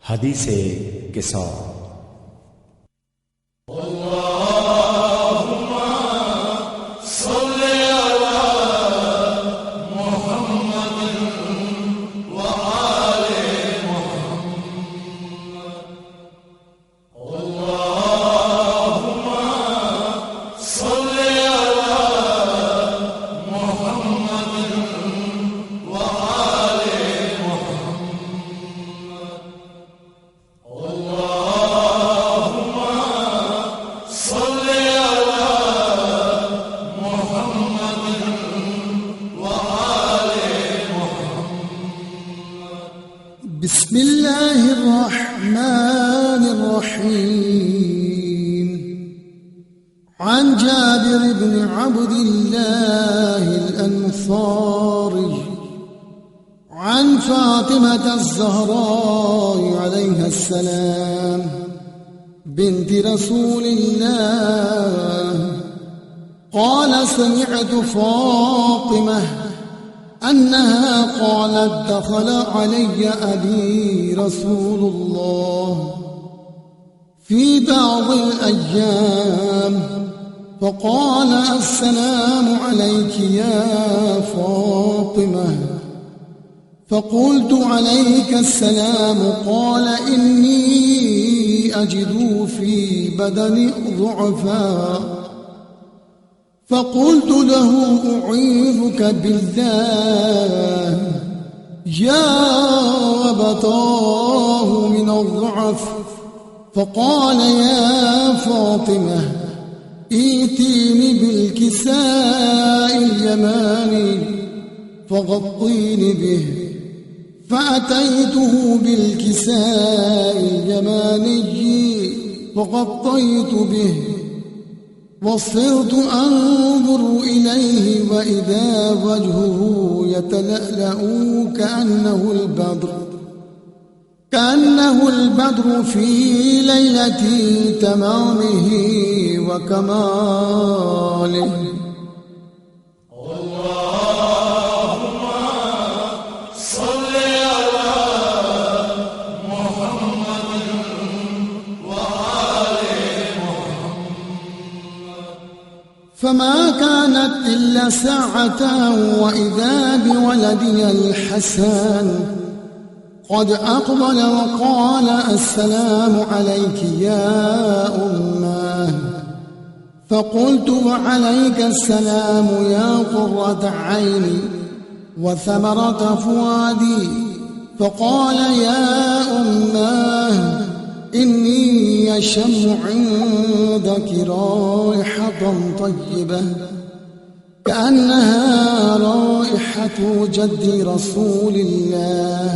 حدیث قصہ۔ بسم الله الرحمن الرحيم. عن جابر بن عبد الله الأنصاري عن فاطمة الزهراء عليها السلام بنت رسول الله قال: سمعت فاطمة أنها قالت: دخل علي أبي رسول الله في بعض الأيام فقال: السلام عليك يا فاطمة. فقلت: عليك السلام. قال: إني أجد في بدني ضعفا. فقلت له: أعيذك بالله يا أبتاه من الضعف. فقال: يا فاطمة، ائتيني بالكساء اليماني فغطيني به. فأتيته بالكساء اليماني فغطيت به، وصرت أنظر إليه وإذا وجهه يتلألأ كأنه البدر في ليلة تمامه وكماله. فما كانت إلا ساعة وإذا بولدي الحسن قد أقبل وقال: السلام عليك يا أماه. فقلت: وعليك السلام يا قرة عيني وثمرة فؤادي. فقال: يا أماه، إني أشم عندك رائحة طيبة كأنها رائحة جد رسول الله.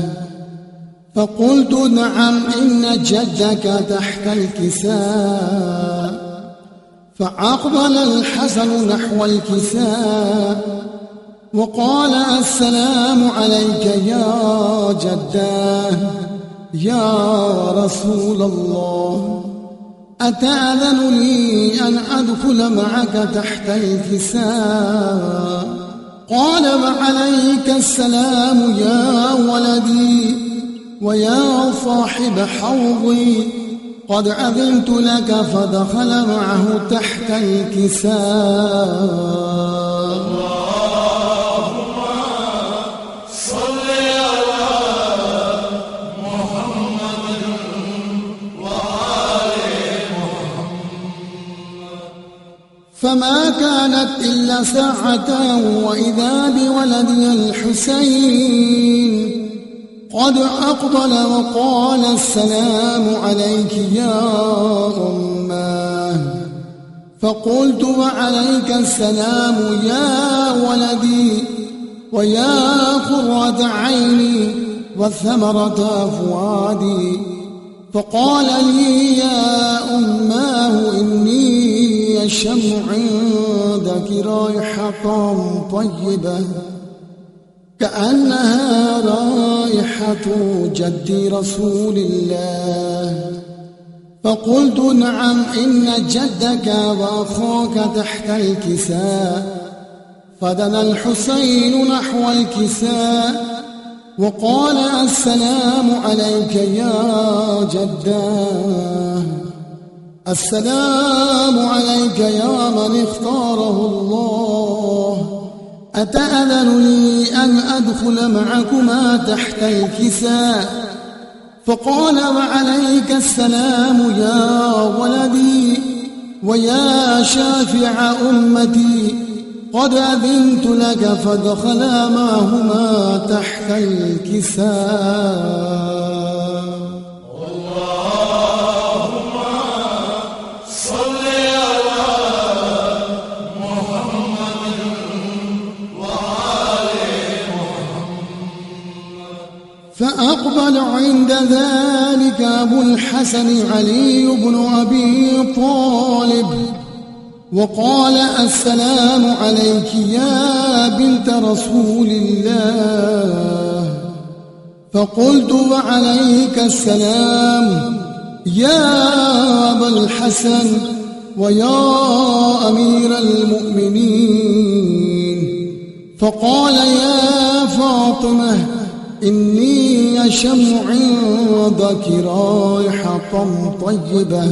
فقلت: نعم، إن جدك تحت الكساء. فأقبل الحسن نحو الكساء وقال: السلام عليك يا جداه يا رسول الله، أتأذن لي أن أدخل معك تحت الكساء؟ قال: وعليك السلام يا ولدي ويا صاحب حوضي، قد أذنت لك. فدخل معه تحت الكساء. فما كانت إلا ساعة وإذا بولدي الحسين قد أقبل وقال: السلام عليك يا أماه. فقلت: وعليك السلام يا ولدي ويا قرة عيني وثمرة فؤادي. فقال لي: يا أماه، إني أشم عندك رائحة طيبة كأنها رائحة جد رسول الله. فقلت: نعم، إن جدك وأخاك تحت الكساء. فدنا الحسين نحو الكساء وقال السلام عليك يا جداه، السلام عليك يا من اختاره الله، أتأذن لي أن أدخل معكما تحت الكساء؟ فقال وعليك السلام يا ولدي ويا شافع أمتي، قد أذنت لك. فدخلا معهما تحت الكساء. اللهم صل على محمد وآل محمد. فأقبل عند ذلك أبو الحسن علي بن أبي طالب وقال السلام عليك يا بنت رسول الله. فقلت وعليك السلام يا أبا الحسن ويا أمير المؤمنين. فقال يا فاطمة إني أشم عندك رائحة طيبة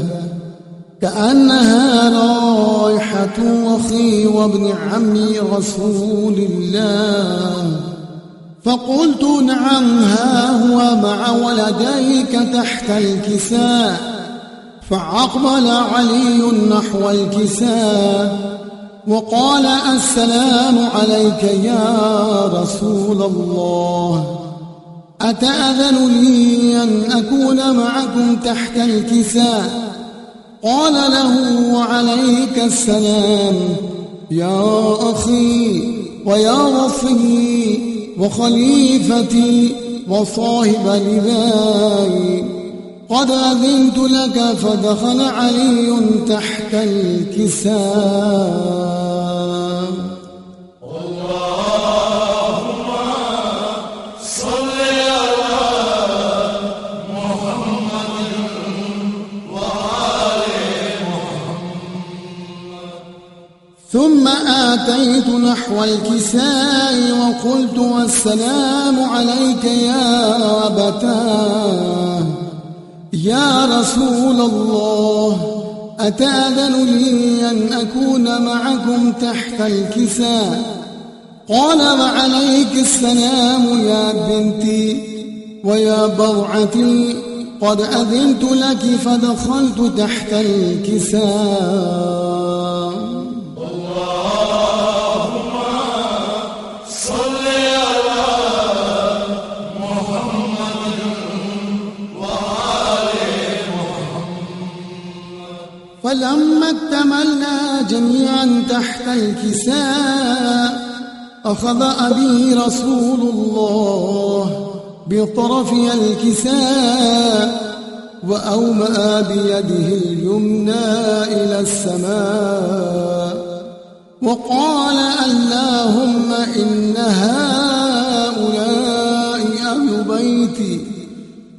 كأنها رائحة أخي وابن عمي رسول الله. فقلت نعم ها هو مع ولديك تحت الكساء. فأقبل علي نحو الكساء وقال السلام عليك يا رسول الله، أتأذن لي أن أكون معكم تحت الكساء؟ قال له وعليك السلام يا أخي ويا وصي وخليفتي وصاحب لذاي، قد أذنت لك. فدخل علي تحت الكساء. اللهم صل على محمد وآل محمد. ثم آتيت نحو الكساء وقلت والسلام عليك يا أبتاه يا رسول الله، أتأذن لي أن أكون معكم تحت الكساء؟ قال وعليك السلام يا بنتي ويا بضعتي، قد أذنت لك. فدخلت تحت الكساء. اللهم صل على محمد وآل محمد. فلما اكتملنا جميعا تحت الكساء أخذ أبي رسول الله بطرفي الكساء وأومأ بيده اليمنى إلى السماء وقال اللهم إن هؤلاء أهل بيتي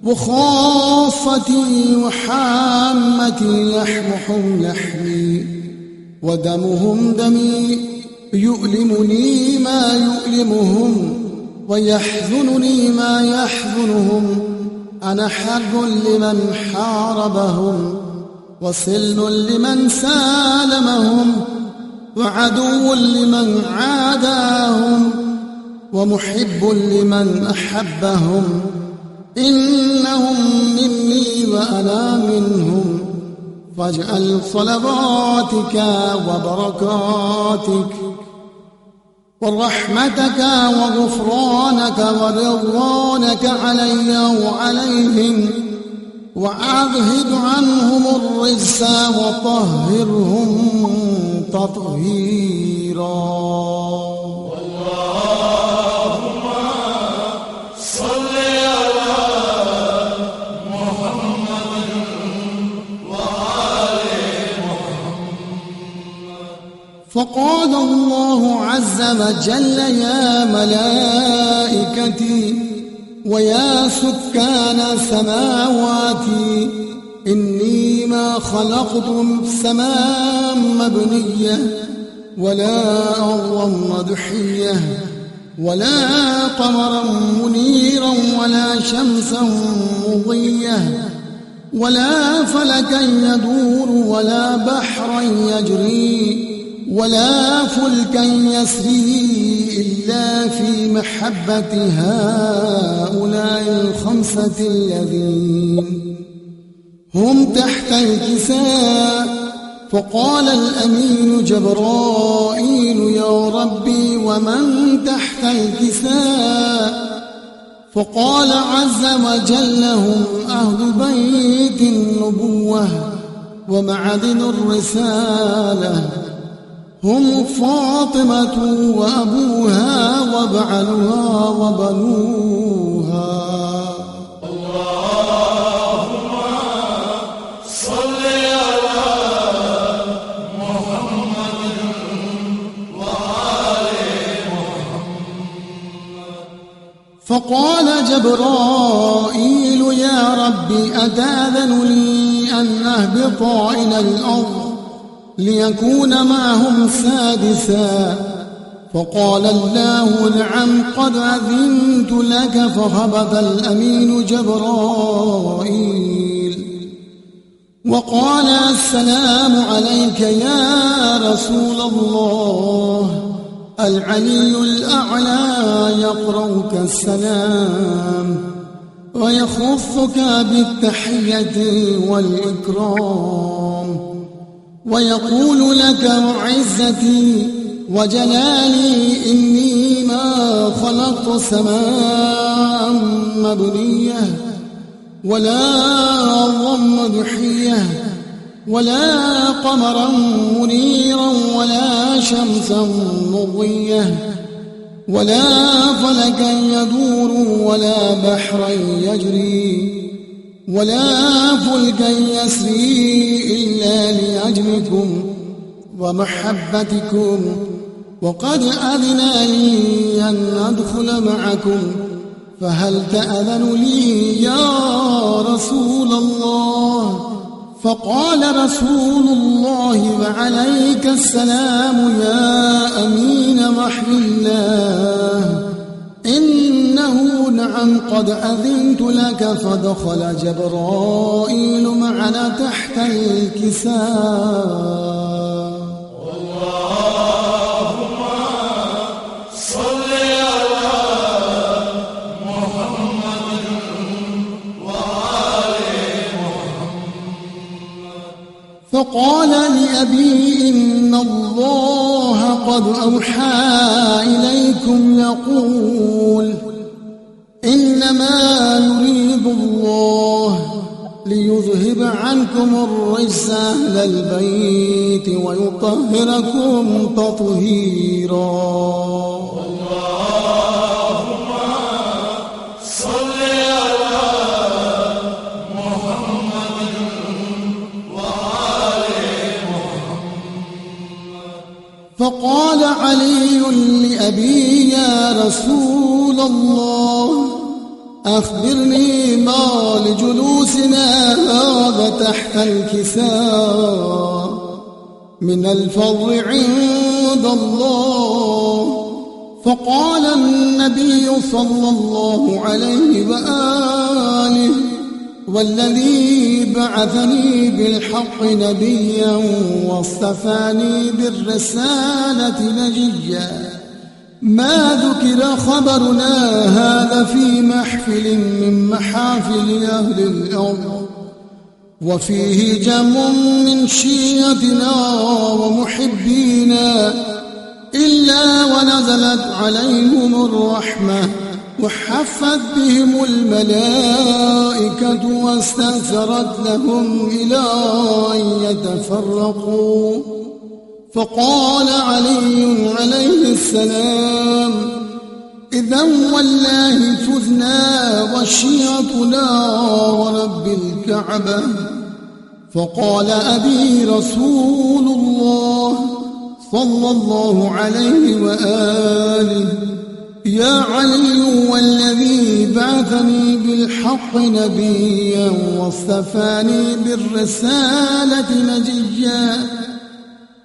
وخاصتي وحامتي، لحمهم لحمي ودمهم دمي، يؤلمني ما يؤلمهم ويحزنني ما يحزنهم. أنا حرب لمن حاربهم وسلم لمن سالمهم وعدو لمن عاداهم ومحب لمن أحبهم. إنهم مني وأنا منهم، فاجعل صلواتك وبركاتك ورحمتك وغفرانك ورضوانك علي وعليهم، وأذهب عنهم الرجس وطهرهم تطهيرا. اللهم صل على محمد وآل محمد. فقال الله عز وجل يا ملائكتي ويا سكان سماواتي، إني ما خلقت السماء مبنية ولا أرضا مدحية، ولا قمرا منيرا ولا شمسا مضية ولا فلكا يدور ولا بحرا يجري ولا فلكا يسري إلا في محبة هؤلاء الخمسة الذين هم تحت الكساء. فقال الأمين جبرائيل يا ربي ومن تحت الكساء؟ فقال عز وجل هم أهل بيت النبوة ومعدن الرسالة، هم فاطمة وأبوها وبعلها وبنوها. اللهم صل على محمد وآل محمد. فقال جبرائيل يا رب أتأذن لي أن أهبط إلى الأرض ليكون معهم سادسا؟ فقال الله نعم قد أذنت لك. فهبط الأمين جبرائيل وقال السلام عليك يا رسول الله. العلي الأعلى يقرأك السلام ويخصك بالتحية والإكرام ويقول لك وعزتي وجلالي إني ما خلقت سماء مبنية ولا أرضا مدحية ولا قمرا منيرا ولا شمسا مضية ولا فلكا يدور ولا بحرا يجري ولا فلكا يسري إلا لأجلكم ومحبتكم. وقد أذن لي أن أدخل معكم فهل تأذن لي يا رسول الله؟ فقال رسول الله وعليك السلام يا أمين وحي الله إنه نعم قد أذنت لك. فدخل جبرائيل معنا تحت الكساء. اللهم صل على محمد وآل محمد. فقال لأبي إن الله قد أوحى إليكم يقول إنما يريد الله ليذهب عنكم الرجس أهل البيت ويطهركم تطهيرا. اللهم صل على محمد وآل محمد. فقال علي لأبي يا رسول الله أخبرني ما لجلوسنا هذا تحت الكساء من الفضل عند الله. فقال النبي صلى الله عليه وآله والذي بعثني بالحق نبيا واصطفاني بالرسالة نجيا ما ذكر خبرنا هذا في محفل من محافل أهل الأرض وفيه جمع من شيعتنا ومحبينا إلا ونزلت عليهم الرحمة وحفت بهم الملائكة واستنثرت لهم إلى أن يتفرقوا. فقال علي عليه السلام إذا والله فزنا وشيعتنا ورب الكعبة. فقال أبي رسول الله صلى الله عليه وآله يا علي والذي بعثني بالحق نبيا واصطفاني بالرسالة نجيا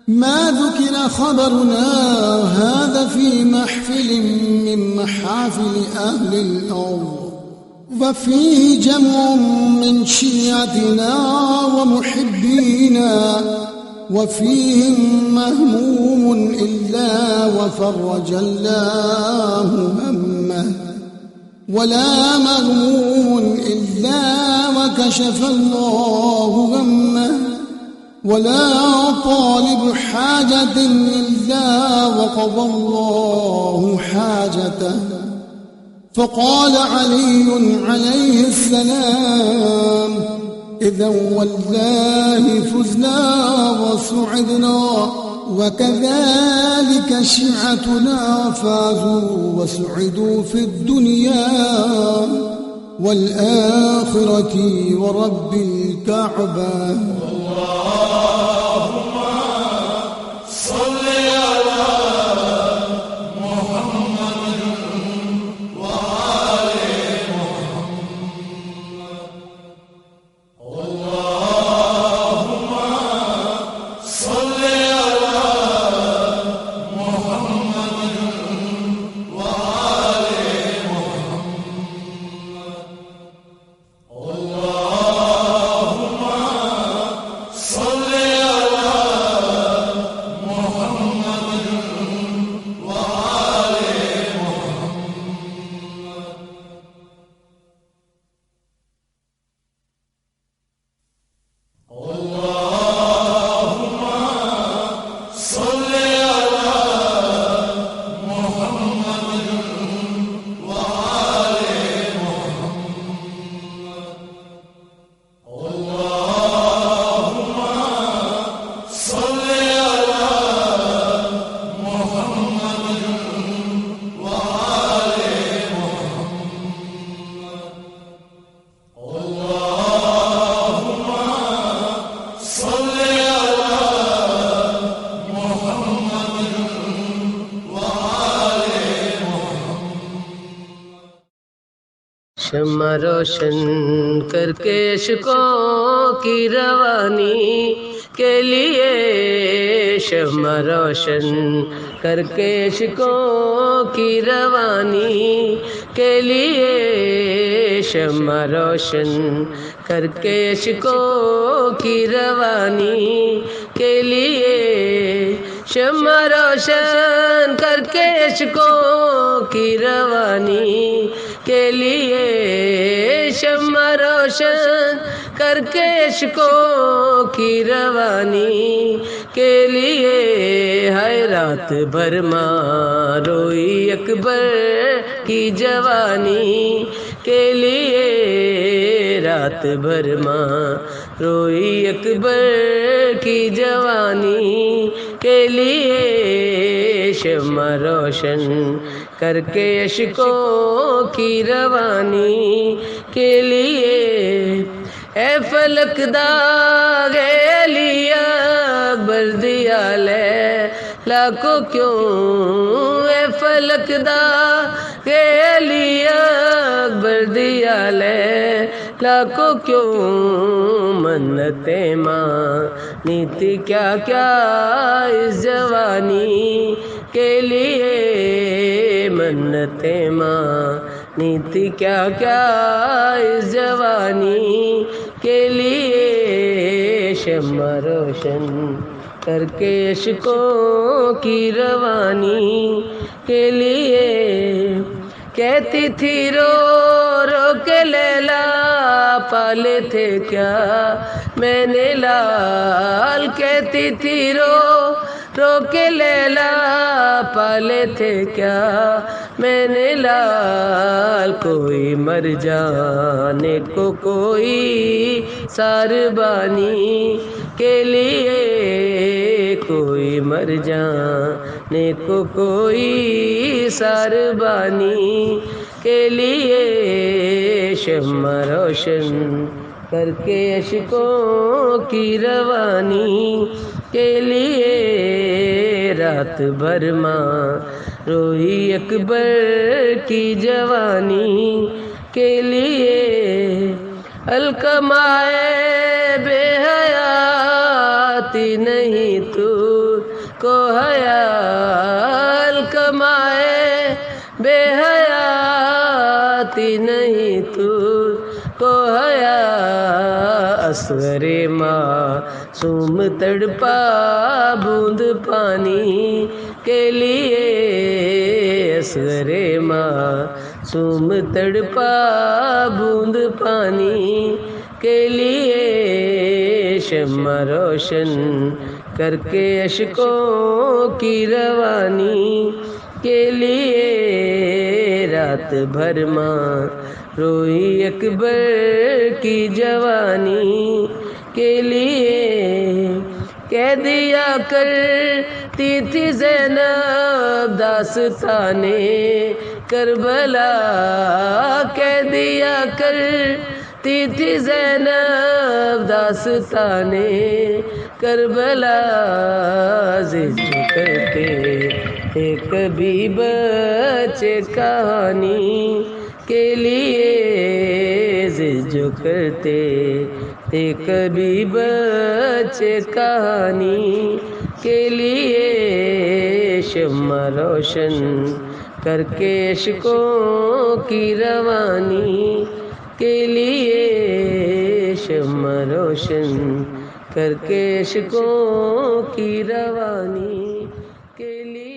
ما ذكر خبرنا هذا في محفل من محافل أهل الأرض، وفيه جمع من شيعتنا ومحبينا، وفيهم مهموم إلا وفرج الله همه، ولا مغموم إلا وكشف الله غمه، ولا طالب حاجة إلا وقضى الله حاجته. فقال علي عليه السلام: إذا والله فزنا وسعدنا، وكذلك شيعتنا فازوا وسعدوا في الدنيا والآخرة ورب الكعبة. اللهم صل على محمد وآل محمد. اللهم صل على محمد وآل محمد. اللهم صل على محمد وآل محمد. اللهم صل على محمد وآل محمد. اللهم صل على محمد وآل محمد. اللهم صل على محمد وآل محمد. شمع روشن کر کے عشقوں کی روانی کے لیے، شمع روشن کر کے عشقوں کی روانی کے لیے، شمع روشن کر کے عشقوں کی روانی کے لیے، شمع روشن کر کے عشقوں کی روانی کے لیے، شمع روشن کر کے عشقوں کی روانی کے لیے، ہے رات بھر ماں روئی اکبر کی جوانی کے لیے، رات بھر ماں روئی اکبر کی جوانی کے لیے، شمع روشن کر کے عشقوں کی روانی کے لیے، اے فلک داغ علی اکبر دیا لیلا کو کیوں، اے فلک داغ علی اکبر دیا لیلا کو کیوں، منتیں مانی تھی کیا کیا اس جوانی کے لیے، منتیں مانی تھی کیا کیا اس جوانی کے لیے، شمع روشن کر کے عشقوں کی روانی کے لیے، کہتی تھی رو رو کے لیلا پالے تھے کیا میں نے لال، کہتی تھی رو رو کے لیلا پالے تھے کیا میں نے لال، کوئی مر جانے کو کوئی ساربانی کے لیے، کوئی مر جانے کو کوئی ساربانی کے لیے، شمع روشن کر کے عشقوں کی روانی کے لیے، رات بھر ماں روئی اکبر کی جوانی کے لیے، القمائے بے حیاتی نہیں تو حیاتی نہیں تو کو حیا اصغر معصوم تڑپا بوند پانی کے لیے اصغر معصوم تڑپا بوند پانی کے لیے شمع روشن کر کے اشکوں کی روانی کے لیے رات بھر ماں روئی اکبر کی جوانی کے لیے کہہ دیا کرتی تھی زینب داستانے کربلا کہہ دیا کرتی تھی زینب داستانے کربلا ضد جو کرتے تھے کبھی بچے کہانی کے لیے ضد جو کرتے تھے کبھی بچے کہانی کے لیے شمع روشن کر کے عشقوں کی روانی کے لیے شمع روشن کر کے عشقوں کی روانی کے لیے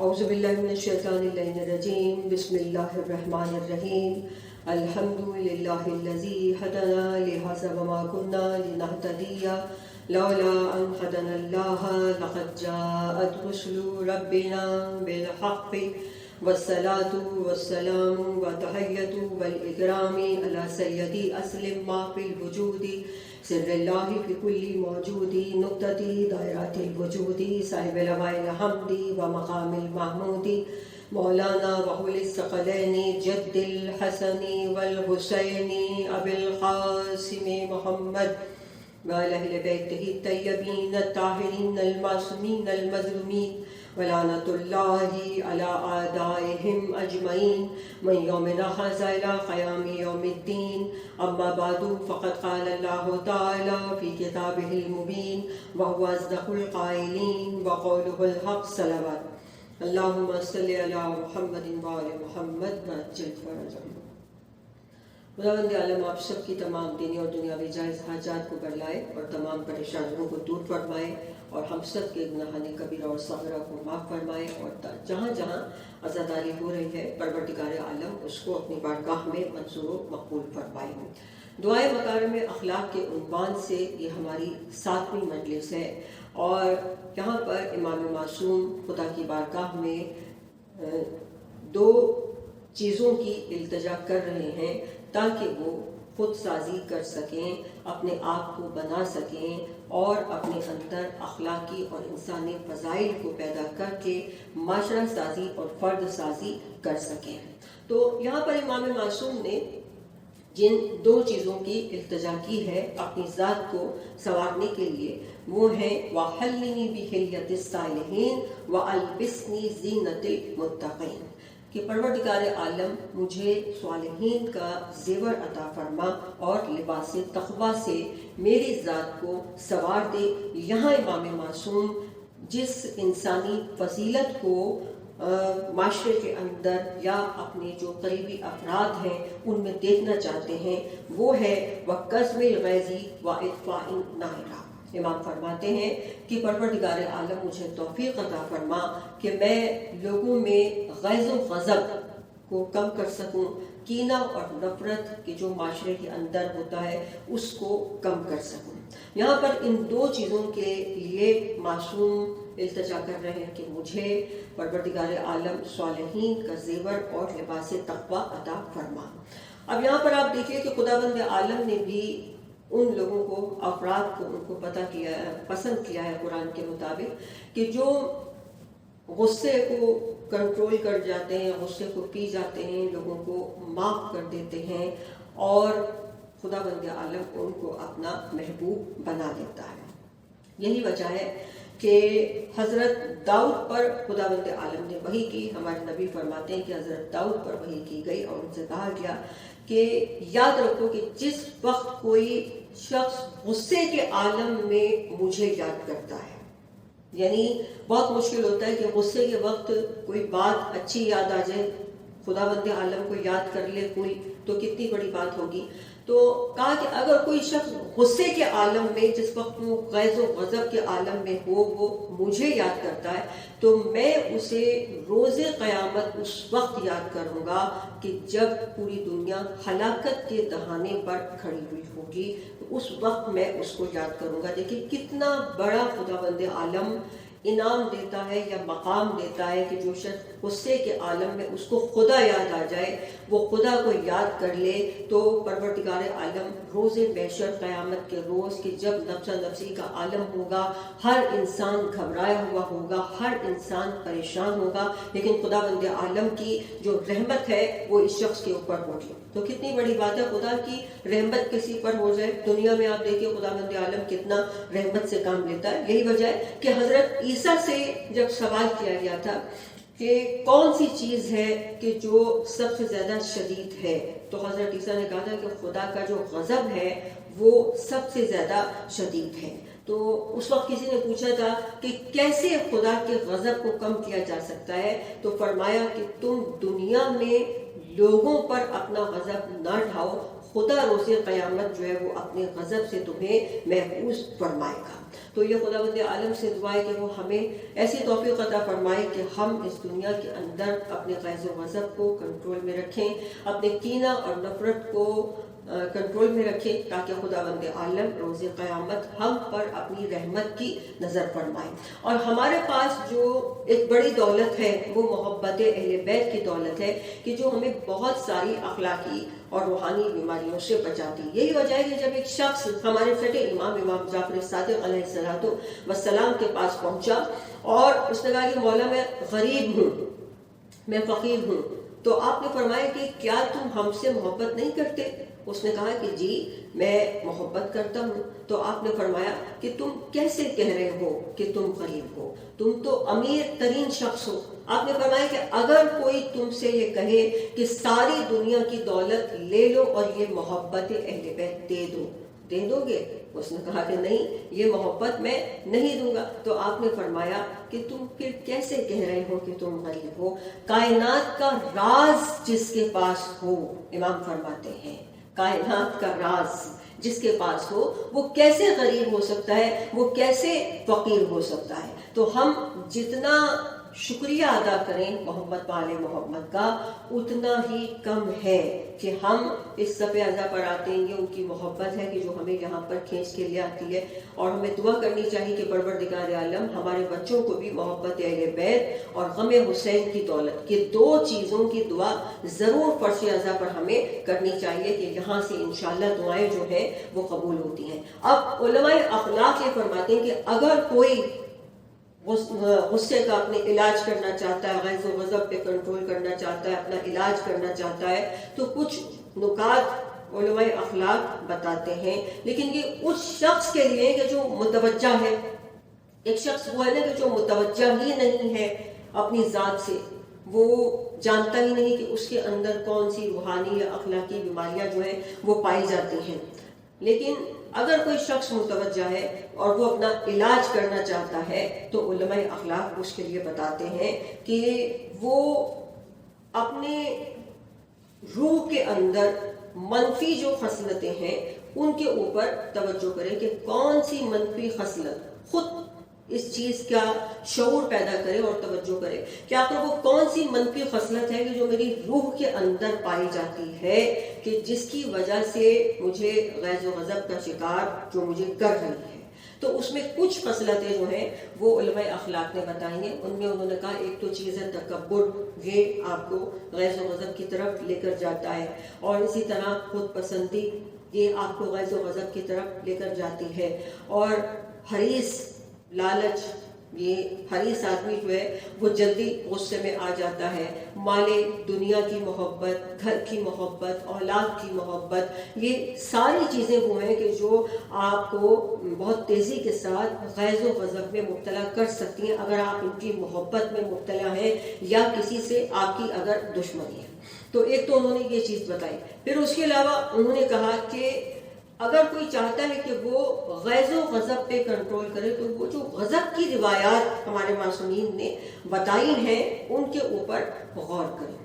اعوذ باللہ من الشیطان اللعین الرجیم بسم اللہ الرحمن الرحیم الحمد للہ الذی ہدانا لہذا وما کنا لنہتدی لولا ان ہدانا اللہ لقد جاءت رسل ربنا بالحق والصلاة والسلام وتحیۃ والاکرام علی سیدی اسلم ما فی الوجود سر اللہ فی کل موجود نقطتی دائرات الوجود صاحب لوائے الحمد و مقام المحمود مولانا وحول الثقلین جد الحسن والحسین ابی القاسم محمد وعلی اہل بیتہ الطیبین الطاہرین المعصومین المظلومین ولعنۃ اللہ علی اعدائہم اجمعین من یومنا ھذا الی قیام یوم الدین اما بعد فقد قال اللہ تعالی فی کتابہ المبین وہو اصدق القائلین وقولہ الحق صلوات اللہم صلی علی محمد وآل محمد وعجل فرجہم۔ خداوند عالم آپ سب کی تمام دینی اور دنیاوی جائز حاجات کو برلائے اور تمام پریشانیوں کو دور فرمائے اور ہم سب کے گناہان کبیرہ اور صغیرہ کو معاف فرمائے اور جہاں جہاں عزاداری ہو رہی ہے پروردگار عالم اس کو اپنی بارگاہ میں منظور و مقبول فرمائے۔ دعائے مکارم اخلاق کے عنوان سے یہ ہماری 7ویں مجلس ہے اور یہاں پر امام معصوم خدا کی بارگاہ میں 2 چیزوں کی التجا کر رہے ہیں تاکہ وہ خود سازی کر سکیں، اپنے آپ کو بنا سکیں اور اپنے اندر اخلاقی اور انسانی فضائل کو پیدا کر کے معاشرہ سازی اور فرد سازی کر سکیں۔ تو یہاں پر امام معصوم نے جن 2 چیزوں کی التجا کی ہے اپنی ذات کو سنوارنے کے لیے وہ ہیں وَحَلِّنِي بِحِلْيَةِ الصَّالِحِينَ وَأَلْبِسْنِي زِینَةَ الْمُتَّقِینَ کہ پروردگار عالم مجھے صالحین کا زیور عطا فرما اور لباس تقویٰ سے میری ذات کو سنوار دے۔ یہاں امام معصوم جس انسانی فضیلت کو معاشرے کے اندر یا اپنے جو قریبی افراد ہیں ان میں دیکھنا چاہتے ہیں وہ ہے وَكَظْمِ الْغَيْظِ وَإِطْفَاءِ النَّارِ۔ امام فرماتے ہیں کہ پروردگار عالم مجھے توفیق عطا فرما کہ میں لوگوں میں غیظ و غضب کو کم کر سکوں، کینہ اور نفرت کے جو معاشرے کے اندر ہوتا ہے اس کو کم کر سکوں۔ یہاں پر ان 2 چیزوں کے لیے معصوم التجا کر رہے ہیں کہ مجھے پروردگار عالم صالحین کا زیور اور لباس تقویٰ عطا فرما۔ اب یہاں پر آپ دیکھیے کہ خداوند عالم نے بھی ان لوگوں کو افراد کو ان کو پسند کیا ہے قرآن کے مطابق کہ جو غصے کو کنٹرول کر جاتے ہیں، غصے کو پی جاتے ہیں، لوگوں کو معاف کر دیتے ہیں اور خدا بند عالم ان کو اپنا محبوب بنا دیتا ہے۔ یہی وجہ ہے کہ حضرت داؤد پر خدا بند عالم نے وحی کی۔ ہمارے نبی فرماتے ہیں کہ حضرت داؤد پر وحی کی گئی اور ان سے کہا گیا کہ یاد رکھو کہ جس وقت کوئی شخص غصے کے عالم میں مجھے یاد کرتا ہے، یعنی بہت مشکل ہوتا ہے کہ غصے کے وقت کوئی بات اچھی یاد آ جائے، خدا بند عالم کو یاد کر لے کوئی، تو کتنی بڑی بات ہوگی۔ تو کہا کہ اگر کوئی شخص غصے کے عالم میں، جس وقت وہ غیظ و غضب کے عالم میں ہو، وہ مجھے یاد کرتا ہے تو میں اسے روز قیامت اس وقت یاد کروں گا کہ جب پوری دنیا ہلاکت کے دہانے پر کھڑی ہوئی ہوگی، تو اس وقت میں اس کو یاد کروں گا۔ دیکھیں کتنا بڑا خدا بند عالم انعام دیتا ہے یا مقام دیتا ہے کہ جو شخص غصے کے عالم میں اس کو خدا یاد آ جائے، وہ خدا کو یاد کر لے، تو پروردگار عالم روز محشر قیامت کے روز کہ جب نفسا نفسی کا عالم ہوگا، ہر انسان گھبرایا ہوا ہوگا، ہر انسان پریشان ہوگا، لیکن خدا بند عالم کی جو رحمت ہے وہ اس شخص کے اوپر ہوگی۔ تو کتنی بڑی بات ہے خدا کی رحمت کسی پر ہو جائے۔ دنیا میں آپ دیکھیں خدا بند عالم کتنا رحمت سے کام لیتا ہے۔ یہی وجہ ہے کہ حضرت عیسیٰ سے جب سوال کیا گیا تھا کہ کون سی چیز ہے کہ جو سب سے زیادہ شدید ہے، تو حضرت عیسیٰ نے کہا تھا کہ خدا کا جو غضب ہے وہ سب سے زیادہ شدید ہے۔ تو اس وقت کسی نے پوچھا تھا کہ کیسے خدا کے غضب کو کم کیا جا سکتا ہے، تو فرمایا کہ تم دنیا میں لوگوں پر اپنا غضب نہ ڈھاؤ، خدا روز قیامت جو ہے وہ اپنے غضب سے تمہیں محفوظ فرمائے گا۔ تو یہ خدا بند عالم سے دعا ہے کہ وہ ہمیں ایسی توفیق عطا فرمائے کہ ہم اس دنیا کے اندر اپنے غیظ و غضب کو کنٹرول میں رکھیں، اپنے کینہ اور نفرت کو کنٹرول میں رکھیں، تاکہ خدا بند عالم روز قیامت ہم پر اپنی رحمت کی نظر فرمائے۔ اور ہمارے پاس جو ایک بڑی دولت ہے وہ محبت اہل بیت کی دولت ہے کہ جو ہمیں بہت ساری اخلاقی اور روحانی بیماریوں سے بچاتی۔ یہی وجہ ہے کہ جب ایک شخص ہمارے چھٹے امام جعفر صادق علیہ الصلوۃ والسلام کے پاس پہنچا اور اس نے کہا کہ مولا میں غریب ہوں، میں فقیر ہوں، تو آپ نے فرمایا کہ کیا تم ہم سے محبت نہیں کرتے؟ اس نے کہا کہ جی میں محبت کرتا ہوں۔ تو آپ نے فرمایا کہ تم کیسے کہہ رہے ہو کہ تم غریب ہو، تم تو امیر ترین شخص ہو۔ آپ نے فرمایا کہ اگر کوئی تم سے یہ کہے کہ ساری دنیا کی دولت لے لو اور یہ محبت اہل بیت دے دو گے؟ اس نے کہا کہ نہیں، یہ محبت میں نہیں دوں گا۔ تو آپ نے فرمایا کہ تم پھر کیسے کہہ رہے ہو کہ تم غریب ہو؟ کائنات کا راز جس کے پاس ہو، امام فرماتے ہیں کائنات کا راز جس کے پاس ہو وہ کیسے غریب ہو سکتا ہے، وہ کیسے فقیر ہو سکتا ہے؟ تو ہم جتنا شکریہ ادا کریں محمد والے محمد کا اتنا ہی کم ہے کہ ہم اس صف اعضاء پر آتے ہیں۔ یہ ان کی محبت ہے کہ جو ہمیں یہاں پر کھینچ کے لے آتی ہے، اور ہمیں دعا کرنی چاہیے کہ پروردگار عالم ہمارے بچوں کو بھی محبت اہل بیت اور غم حسین کی دولت، یہ دو چیزوں کی دعا ضرور فرش اعضاء پر ہمیں کرنی چاہیے کہ یہاں سے انشاءاللہ دعائیں جو ہیں وہ قبول ہوتی ہیں۔ اب علماء اخلاق یہ فرماتے ہیں کہ اگر کوئی غصے کا اپنے علاج کرنا چاہتا ہے، غیظ و غضب پہ کنٹرول کرنا چاہتا ہے، اپنا علاج کرنا چاہتا ہے، تو کچھ نکات علماء اخلاق بتاتے ہیں، لیکن یہ اس شخص کے لیے کہ جو متوجہ ہے۔ ایک شخص وہ ہے نا کہ جو متوجہ ہی نہیں ہے اپنی ذات سے، وہ جانتا ہی نہیں کہ اس کے اندر کون سی روحانی یا اخلاقی بیماریاں جو ہیں وہ پائی جاتی ہیں۔ لیکن اگر کوئی شخص متوجہ ہے اور وہ اپنا علاج کرنا چاہتا ہے تو علماء اخلاق اس کے لیے بتاتے ہیں کہ وہ اپنے روح کے اندر منفی جو خصلتیں ہیں ان کے اوپر توجہ کرے کہ کون سی منفی خصلت، خود اس چیز کا شعور پیدا کرے اور توجہ کرے کہ آخر وہ کون سی منفی خصلت ہے کہ جو میری روح کے اندر پائی جاتی ہے کہ جس کی وجہ سے مجھے غیظ و غضب کا شکار جو مجھے کر رہی ہے۔ تو اس میں کچھ خصلتیں جو ہیں وہ علماء اخلاق نے بتائی ہیں۔ ان میں انہوں نے کہا ایک تو چیز ہے تکبر، یہ آپ کو غیظ و غضب کی طرف لے کر جاتا ہے، اور اسی طرح خود پسندی، یہ آپ کو غیظ و غضب کی طرف لے کر جاتی ہے، اور حریص، لالچ، یہ حریص آدمی جو ہے وہ جلدی غصے میں آ جاتا ہے. مال دنیا کی محبت، گھر کی محبت، اولاد کی محبت، یہ ساری چیزیں وہ ہیں کہ جو آپ کو بہت تیزی کے ساتھ غیظ و غضب میں مبتلا کر سکتی ہیں اگر آپ ان کی محبت میں مبتلا ہیں یا کسی سے آپ کی اگر دشمنی ہے. تو ایک تو انہوں نے یہ چیز بتائی. پھر اس کے علاوہ انہوں نے کہا کہ اگر کوئی چاہتا ہے کہ وہ غیظ و غضب پہ کنٹرول کرے تو وہ جو غضب کی روایات ہمارے معصومین نے بتائی ہیں ان کے اوپر غور کریں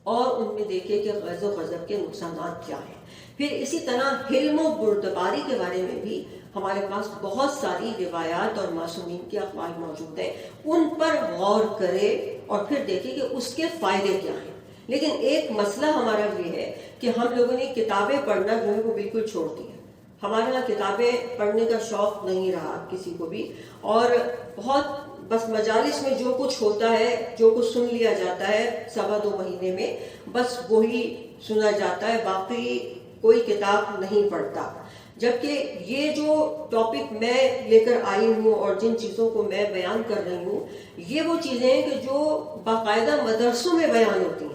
اور ان میں دیکھیں کہ غیظ و غضب کے نقصانات کیا ہیں. پھر اسی طرح حلم و بردباری کے بارے میں بھی ہمارے پاس بہت ساری روایات اور معصومین کے اقوال موجود ہیں، ان پر غور کرے اور پھر دیکھیں کہ اس کے فائدے کیا ہیں. لیکن ایک مسئلہ ہمارا یہ ہے کہ ہم لوگوں نے کتابیں پڑھنا جو ہے وہ بالکل چھوڑ دی ہے. ہمارے یہاں کتابیں پڑھنے کا شوق نہیں رہا کسی کو بھی، اور بہت بس مجالس میں جو کچھ ہوتا ہے، جو کچھ سن لیا جاتا ہے 1.25 مہینے میں، بس وہی سنا جاتا ہے، باقی کوئی کتاب نہیں پڑھتا. جبکہ یہ جو ٹاپک میں لے کر آئی ہوں اور جن چیزوں کو میں بیان کر رہی ہوں یہ وہ چیزیں ہیں کہ جو باقاعدہ مدرسوں میں بیان ہوتی ہیں.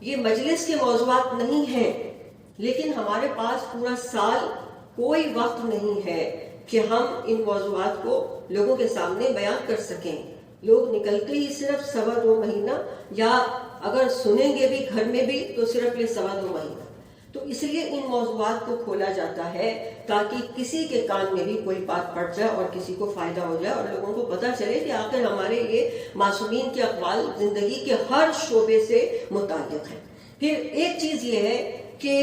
یہ مجلس کے موضوعات نہیں ہیں، لیکن ہمارے پاس پورا سال کوئی وقت نہیں ہے کہ ہم ان موضوعات کو لوگوں کے سامنے بیان کر سکیں. لوگ نکلتے ہی صرف 2.25 مہینہ، یا اگر سنیں گے بھی گھر میں بھی تو صرف یہ 2.25 مہینہ. تو اس لیے ان موضوعات کو کھولا جاتا ہے تاکہ کسی کے کان میں بھی کوئی بات پڑ جائے اور کسی کو فائدہ ہو جائے اور لوگوں کو پتہ چلے کہ آخر ہمارے یہ معصومین کے اقوال زندگی کے ہر شعبے سے متعلق ہیں. پھر ایک چیز یہ ہے کہ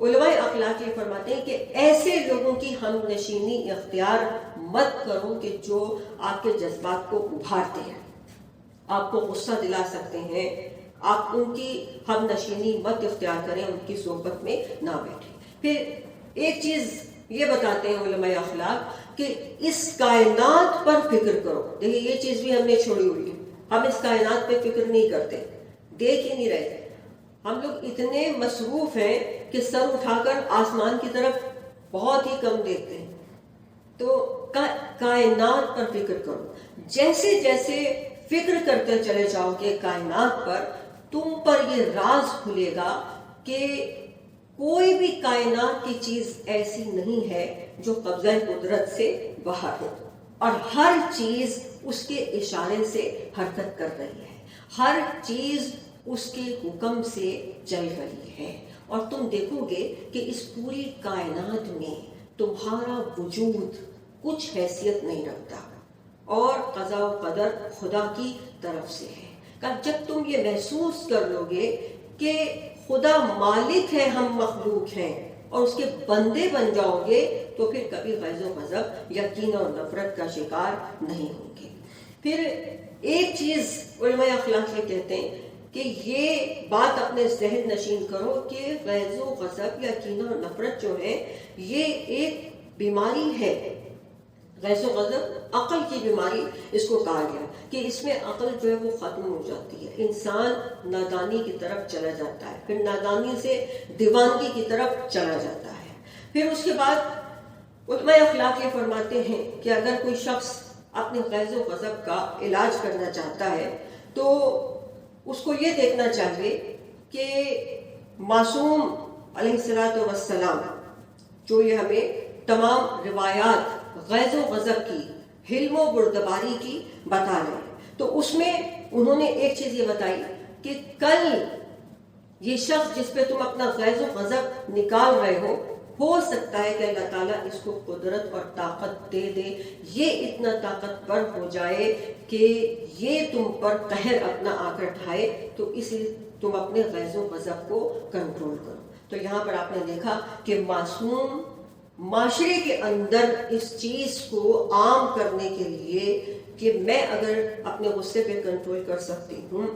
علماء اخلاق یہ فرماتے ہیں کہ ایسے لوگوں کی ہم نشینی اختیار مت کرو کہ جو آپ کے جذبات کو ابھارتے ہیں، آپ کو غصہ دلا سکتے ہیں. آپ ان کی ہم نشینی مت اختیار کریں، ان کی صحبت میں نہ بیٹھیں. پھر ایک چیز یہ بتاتے ہیں علماء اخلاق کہ اس کائنات پر فکر کرو. دیکھیے یہ چیز بھی ہم نے چھوڑی ہوئی ہے، ہم اس کائنات پہ فکر نہیں کرتے، دیکھ ہی نہیں رہے. ہم لوگ اتنے مصروف ہیں کہ سر اٹھا کر آسمان کی طرف بہت ہی کم دیکھتے ہیں. تو کائنات پر فکر کرو. جیسے جیسے فکر کرتے چلے جاؤ گے کائنات پر، تم پر یہ راز کھلے گا کہ کوئی بھی کائنات کی چیز ایسی نہیں ہے جو قبضہ قدرت سے باہر ہو، اور ہر چیز اس کے اشارے سے حرکت کر رہی ہے، ہر چیز اس کے حکم سے چل رہی ہے. اور تم دیکھو گے کہ اس پوری کائنات میں تمہارا وجود کچھ حیثیت نہیں رکھتا، اور قضاء و قدر خدا کی طرف سے ہے. جب تم یہ محسوس کر لو گے کہ خدا مالک ہے، ہم مخلوق ہیں، اور اس کے بندے بن جاؤ گے تو پھر کبھی غیظ و غضب یا کینہ اور نفرت کا شکار نہیں ہوں گے. پھر ایک چیز علماء اخلاق یہ کہتے ہیں کہ یہ بات اپنے ذہن نشین کرو کہ غیظ و غضب یا کینہ اور نفرت جو ہے یہ ایک بیماری ہے. غیظ و غضب عقل کی بیماری اس کو کہا گیا کہ اس میں عقل جو ہے وہ ختم ہو جاتی ہے، انسان نادانی کی طرف چلا جاتا ہے، پھر نادانی سے دیوانگی کی طرف چلا جاتا ہے. پھر اس کے بعد علماء اخلاق یہ فرماتے ہیں کہ اگر کوئی شخص اپنے غیظ و غضب کا علاج کرنا چاہتا ہے تو اس کو یہ دیکھنا چاہیے کہ معصوم علیہ الصلوۃ والسلام جو یہ ہمیں تمام روایات غیظ و غضب کی، حلم و بردباری کی بتا رہے ہیں، تو اس میں انہوں نے ایک چیز یہ بتائی کہ کل یہ شخص جس پہ تم اپنا غیظ و غضب نکال رہے ہو سکتا ہے کہ اللہ تعالیٰ اس کو قدرت اور طاقت دے دے، یہ اتنا طاقتور ہو جائے کہ یہ تم پر قہر اپنا آ کر ڈھائے، تو اس لیے تم اپنے غیظ و غضب کو کنٹرول کرو. تو یہاں پر آپ نے دیکھا کہ معصوم معاشرے کے اندر اس چیز کو عام کرنے کے لیے کہ میں اگر اپنے غصے پہ کنٹرول کر سکتی ہوں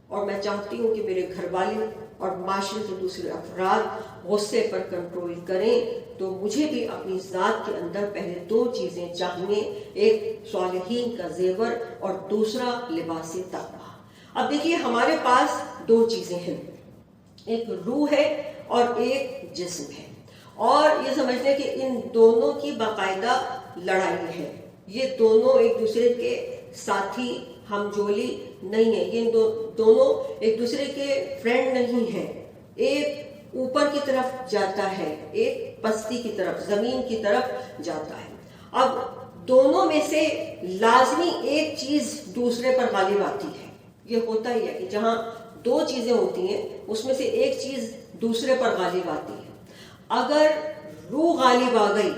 اور میں چاہتی ہوں کہ میرے گھر والے اور معاشرے کے دوسرے افراد غصے پر کنٹرول کریں، تو مجھے بھی اپنی ذات کے اندر پہلے 2 چیزیں چاہیے، ایک صالحین کا زیور اور دوسرا لباس تقویٰ. اب دیکھیے ہمارے پاس 2 چیزیں ہیں، ایک روح ہے اور ایک جسم ہے، اور یہ سمجھتے ہیں کہ ان دونوں کی باقاعدہ لڑائی ہے. یہ دونوں ایک دوسرے کے ساتھی ہم جولی نہیں ہیں، یہ دونوں ایک دوسرے کے فرینڈ نہیں ہیں. ایک اوپر کی طرف جاتا ہے، ایک پستی کی طرف، زمین کی طرف جاتا ہے. اب دونوں میں سے لازمی ایک چیز دوسرے پر غالب آتی ہے. یہ ہوتا ہی ہے کہ جہاں دو چیزیں ہوتی ہیں اس میں سے ایک چیز دوسرے پر غالب آتی ہے. اگر روح غالب آ گئی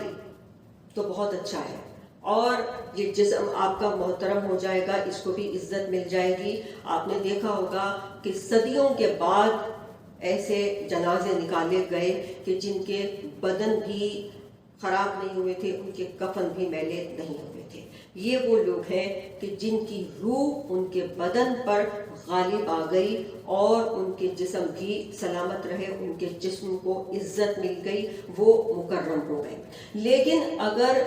تو بہت اچھا ہے، اور یہ جسم آپ کا محترم ہو جائے گا، اس کو بھی عزت مل جائے گی. آپ نے دیکھا ہوگا کہ صدیوں کے بعد ایسے جنازے نکالے گئے کہ جن کے بدن بھی خراب نہیں ہوئے تھے، ان کے کفن بھی میلے نہیں ہوئے تھے. یہ وہ لوگ ہیں کہ جن کی روح ان کے بدن پر غالب آ گئی اور ان کے جسم بھی سلامت رہے، ان کے جسم کو عزت مل گئی، وہ مکرم ہو گئے. لیکن اگر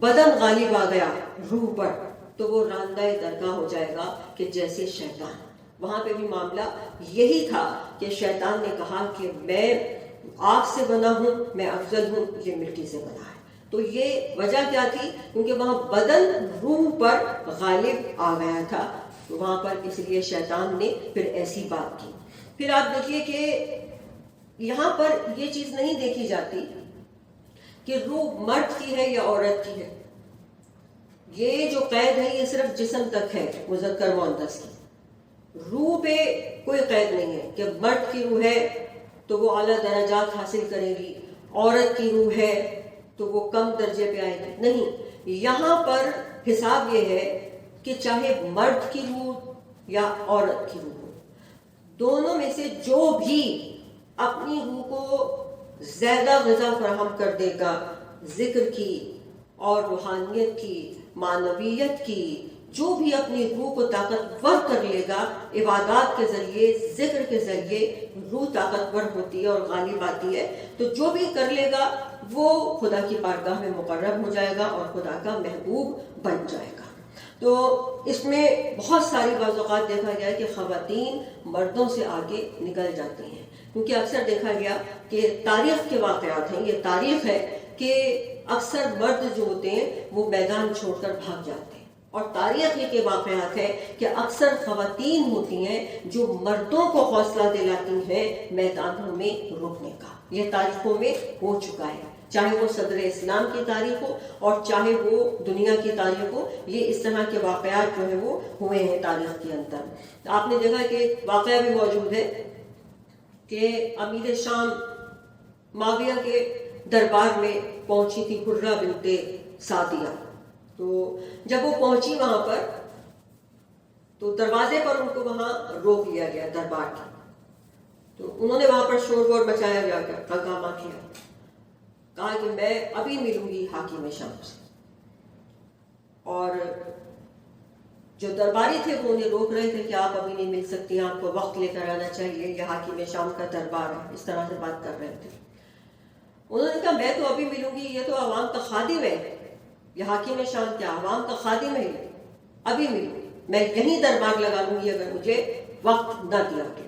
بدن غالب آ گیا روح پر تو وہ راندہ درگاہ ہو جائے گا کہ جیسے شیطان. وہاں پہ بھی معاملہ یہی تھا کہ شیطان نے کہا کہ میں آگ سے بنا ہوں، میں افضل ہوں، یہ مٹی سے بنا ہے. تو یہ وجہ کیا تھی؟ کیونکہ وہاں بدن روح پر غالب آ گیا تھا وہاں پر، اس لیے شیطان نے پھر ایسی بات کی. پھر آپ دیکھیے کہ یہاں پر یہ چیز نہیں دیکھی جاتی کہ روح مرد کی ہے یا عورت کی ہے. یہ جو قید ہے یہ صرف جسم تک ہے، مذکر مؤنث کی. روح پہ کوئی قید نہیں ہے کہ مرد کی روح ہے تو وہ اعلیٰ درجات حاصل کرے گی، عورت کی روح ہے تو وہ کم درجے پہ آئے گی. نہیں، یہاں پر حساب یہ ہے کہ چاہے مرد کی روح یا عورت کی روح ہو، دونوں میں سے جو بھی اپنی روح کو زیادہ غذا فراہم کر دے گا ذکر کی اور روحانیت کی، معنویت کی، جو بھی اپنی روح کو طاقتور کر لے گا عبادات کے ذریعے، ذکر کے ذریعے روح طاقتور ہوتی ہے اور غالب آتی ہے. تو جو بھی کر لے گا وہ خدا کی بارگاہ میں مقرب ہو جائے گا اور خدا کا محبوب بن جائے گا. تو اس میں بہت ساری بعض اوقات دیکھا گیا کہ خواتین مردوں سے آگے نکل جاتی ہیں، کیونکہ اکثر دیکھا گیا کہ تاریخ کے واقعات ہیں، یہ تاریخ ہے کہ اکثر مرد جو ہوتے ہیں وہ میدان چھوڑ کر بھاگ جاتے ہیں، اور تاریخ یہ کے واقعات ہے کہ اکثر خواتین ہوتی ہیں جو مردوں کو حوصلہ دلاتی ہیں میدانوں میں رکنے کا. یہ تاریخوں میں ہو چکا ہے، چاہے وہ صدر اسلام کی تاریخ ہو اور چاہے وہ دنیا کی تاریخ ہو. یہ اس طرح کے واقعات جو ہیں وہ ہوئے ہیں تاریخ کے اندر. آپ نے دیکھا کہ واقعہ بھی موجود ہے کہ امیر شام معاویہ کے دربار میں پہنچی تھی حرہ بنت سعدیہ. تو جب وہ پہنچی وہاں پر تو دروازے پر ان کو وہاں روک لیا گیا دربار کی. تو انہوں نے وہاں پر شور وور مچایا گیا، ہنگامہ کیا، کہا کہ میں ابھی ملوں گی حاکم شام سے. اور جو درباری تھے وہ انہیں روک رہے تھے کہ آپ ابھی نہیں مل سکتی، آپ کو وقت لے کر آنا چاہیے، یہ حاکم شام کا دربار ہے. اس طرح سے بات کر رہے تھے. انہوں نے کہا میں تو ابھی ملوں گی، یہ تو عوام کا خادم ہے، یہ حاکم شام کیا عوام کا خادم ہے، ابھی ملوں گی، میں یہیں دربار لگا لوں گی اگر مجھے وقت نہ دیا گیا.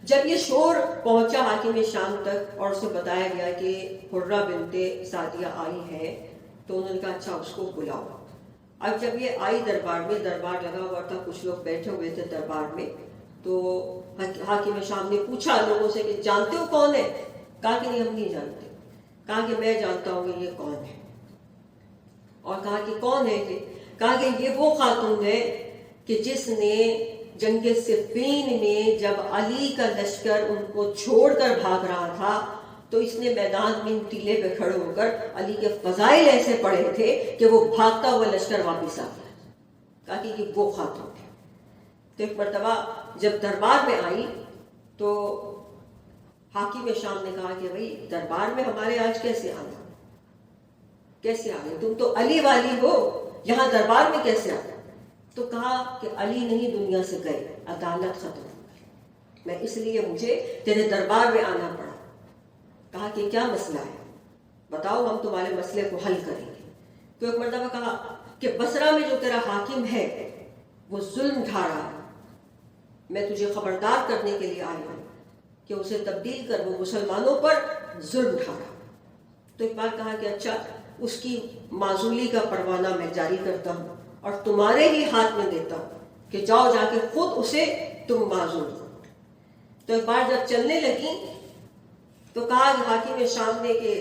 جب یہ شور پہنچا حاکم شام تک اور اسے بتایا گیا کہ حرہ بنت سعدیہ آئی ہے، تو انہوں نے کہا اچھا اس کو بلاؤ. اب جب یہ آئی دربار میں، دربار لگا ہوا تھا، کچھ لوگ بیٹھے ہوئے تھے دربار میں، تو حاکم شام نے پوچھا لوگوں سے کہ جانتے ہو کون ہے؟ کہا کہ نہیں ہم نہیں جانتے. کہا کہ میں جانتا ہوں کہ یہ کون ہے. اور کہا کہ کون ہے یہ؟ کہا کہ یہ وہ خاتون ہے کہ جس نے جنگ صفین میں جب علی کا لشکر ان کو چھوڑ کر بھاگ رہا تھا تو اس نے میدان میں ٹیلے پہ کھڑے ہو کر علی کے فضائل ایسے پڑھے تھے کہ وہ بھاگتا ہوا لشکر واپس آ گیا. کہا کہ یہ وہ خاتون ہے. تو ایک مرتبہ جب دربار میں آئی تو حاکم شام نے کہا کہ بھائی دربار میں ہمارے آج کیسے آنا، کیسے آ گئے؟ تم تو علی والی ہو، یہاں دربار میں کیسے آ گئے؟ تو کہا کہ علی نہیں دنیا سے گئے، عدالت ختم ہو گئی، میں اس لیے مجھے تیرے دربار میں آنا پڑا. کہا کہ کیا مسئلہ ہے بتاؤ، ہم تمہارے مسئلے کو حل کریں گے. تو ایک مرتبہ کہا کہ بصرہ میں جو تیرا حاکم ہے وہ ظلم ڈھا رہا ہے، میں تجھے خبردار کرنے کے لیے آئی ہوں کہ اسے تبدیل کر، وہ مسلمانوں پر ظلم ڈھا رہا. تو ایک بار کہا کہ اچھا اس کی معزولی کا پروانہ میں جاری کرتا ہوں اور تمہارے ہی ہاتھ میں دیتا ہوں کہ جاؤ جا کے خود اسے تم معزول کرو۔ تو ایک بار جب چلنے لگی تو کہا حاکم شام نے کہ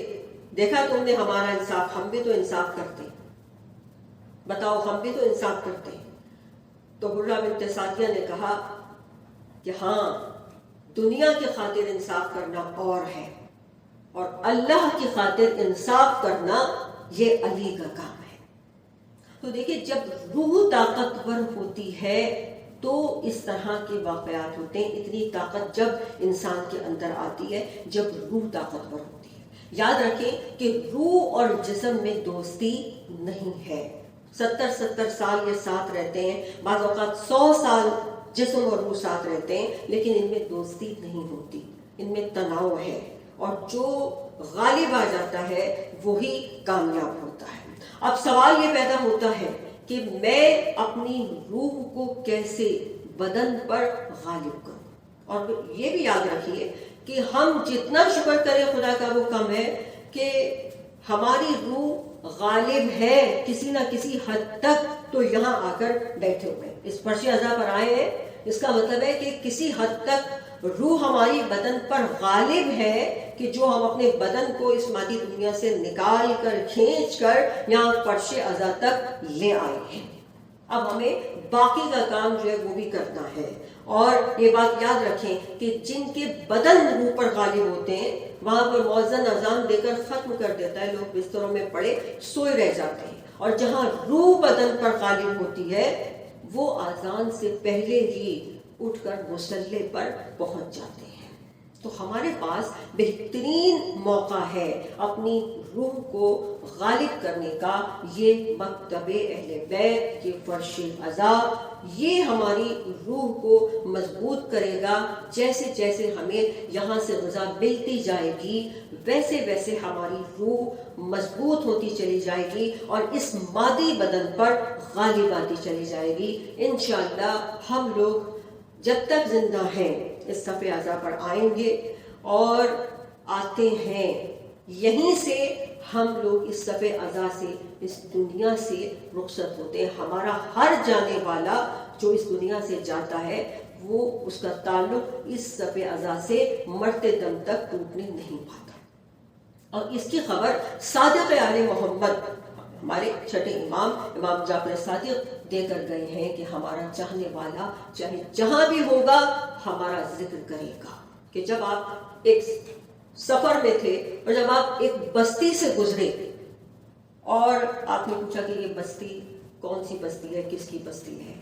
دیکھا تم نے ہمارا انصاف، ہم بھی تو انصاف کرتے ہیں، بتاؤ ہم بھی تو انصاف کرتے ہیں۔ تو حرہ بنت سعدیہ نے کہا کہ ہاں، دنیا کی خاطر انصاف کرنا اور ہے، اور اللہ کی خاطر انصاف کرنا یہ علی کا کام ہے۔ تو دیکھیں، جب روح طاقتور ہوتی ہے تو اس طرح کے واقعات ہوتے ہیں۔ اتنی طاقت جب انسان کے اندر آتی ہے جب روح طاقتور ہوتی ہے۔ یاد رکھیں کہ روح اور جسم میں دوستی نہیں ہے۔ 70 سال یہ ساتھ رہتے ہیں، بعض اوقات 100 سال جسم اور روح ساتھ رہتے ہیں، لیکن ان میں دوستی نہیں ہوتی، ان میں تناؤ ہے، اور جو غالب آ جاتا ہے وہی کامیاب ہوتا ہے۔ اب سوال یہ پیدا ہوتا ہے کہ میں اپنی روح کو کیسے بدن پر غالب کروں؟ اور یہ بھی یاد رکھیے کہ ہم جتنا شکر کریں خدا کا وہ کم ہے کہ ہماری روح غالب ہے کسی نہ کسی حد تک تو یہاں آ کر بیٹھے ہوئے ہیں، اس فرش اعضاء پر آئے ہیں۔ اس کا مطلب ہے کہ کسی حد تک روح ہماری بدن پر غالب ہے کہ جو ہم اپنے بدن کو اس مادی دنیا سے نکال کر کھینچ کر یہاں فرش اعضاء تک لے آئے ہیں۔ اب ہمیں باقی کا کام جو ہے وہ بھی کرنا ہے، اور یہ بات یاد رکھیں کہ جن کے بدن روح پر غالب ہوتے ہیں وہاں پر مؤذن اذان دے کر ختم کر دیتا ہے، لوگ بستروں میں پڑے سوئے رہ جاتے ہیں، اور جہاں روح بدن پر غالب ہوتی ہے وہ اذان سے پہلے ہی اٹھ کر مصلی پر پہنچ جاتے ہیں۔ تو ہمارے پاس بہترین موقع ہے اپنی روح کو غالب کرنے کا، یہ مکتب اہل بیت، یہ فرش اعضاء، یہ ہماری روح کو مضبوط کرے گا۔ جیسے جیسے ہمیں یہاں سے غذا ملتی جائے گی ویسے ویسے ہماری روح مضبوط ہوتی چلی جائے گی اور اس مادی بدن پر غالب آتی چلی جائے گی۔ انشاءاللہ ہم لوگ جب تک زندہ ہیں اس صف اعضاء پر آئیں گے اور آتے ہیں، یہیں سے ہم لوگ اس صف اعضاء سے، اس دنیا سے رخصت ہوتے ہیں۔ ہمارا ہر جانے والا جو اس دنیا سے جاتا ہے وہ اس کا تعلق اس صف اعضاء سے مرتے دم تک ٹوٹنے نہیں پاتا، اور اس کی خبر صادق آل محمد ہمارے چھٹے امام جعفر صادق دے کر گئے ہیں کہ ہمارا چاہنے والا چاہے جہاں بھی ہوگا ہمارا ذکر کرے گا۔ کہ جب آپ ایک سفر میں تھے اور جب آپ ایک بستی سے گزرے اور آپ نے پوچھا کہ یہ بستی کون سی بستی ہے، کس کی بستی ہے،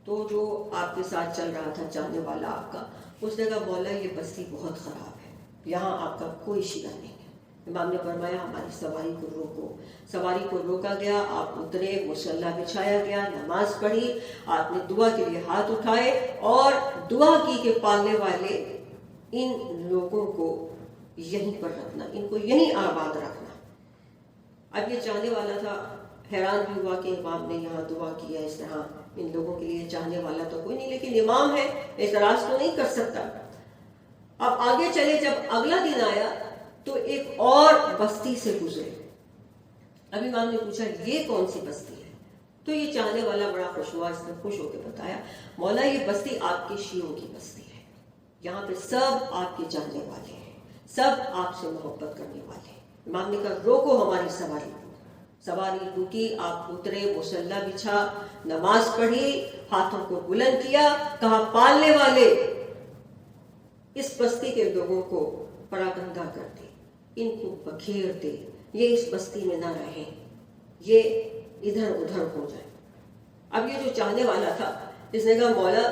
تو جو آپ کے ساتھ چل رہا تھا چاہنے والا آپ کا، اس نے کہا مولا یہ بستی بہت خراب ہے، یہاں آپ کا کوئی شیعہ نہیں ہے۔ امام نے فرمایا ہماری سواری کو روکو۔ سواری کو روکا گیا، آپ اترے، مصلی بچھایا گیا، نماز پڑھی، آپ نے دعا کے لیے ہاتھ اٹھائے اور دعا کی کہ پالنے والے ان لوگوں کو یہیں پر رکھنا، ان کو یہیں آباد رکھنا۔ اب یہ چاہنے والا تھا، حیران بھی ہوا کہ امام نے یہاں دعا کی ہے اس طرح، ان لوگوں کے لیے چاہنے والا تو کوئی نہیں، لیکن امام ہے اعتراض تو نہیں کر سکتا۔ اب آگے چلے، جب اگلا دن آیا تو ایک اور بستی سے گزرے۔ اب امام نے پوچھا یہ کون سی بستی ہے، تو یہ چاہنے والا بڑا خوش ہوا، اس نے خوش ہو کے بتایا مولا یہ بستی آپ کے شیعوں کی بستی ہے، یہاں پہ سب آپ کے جاننے والے ہیں، سب آپ سے محبت کرنے والے ہیں۔ امام نے کہا روکو ہماری سواری کو۔ سواری رکی، آپ اترے، مصلی بچھا، نماز پڑھی، ہاتھوں کو بلند کیا، کہا پالنے والے اس بستی کے لوگوں کو پراگندہ کر دے، ان کو بکھیر دے، یہ اس بستی میں نہ رہیں، یہ ادھر ادھر ہو جائے۔ اب یہ جو چاہنے والا تھا اس نے کہا مولا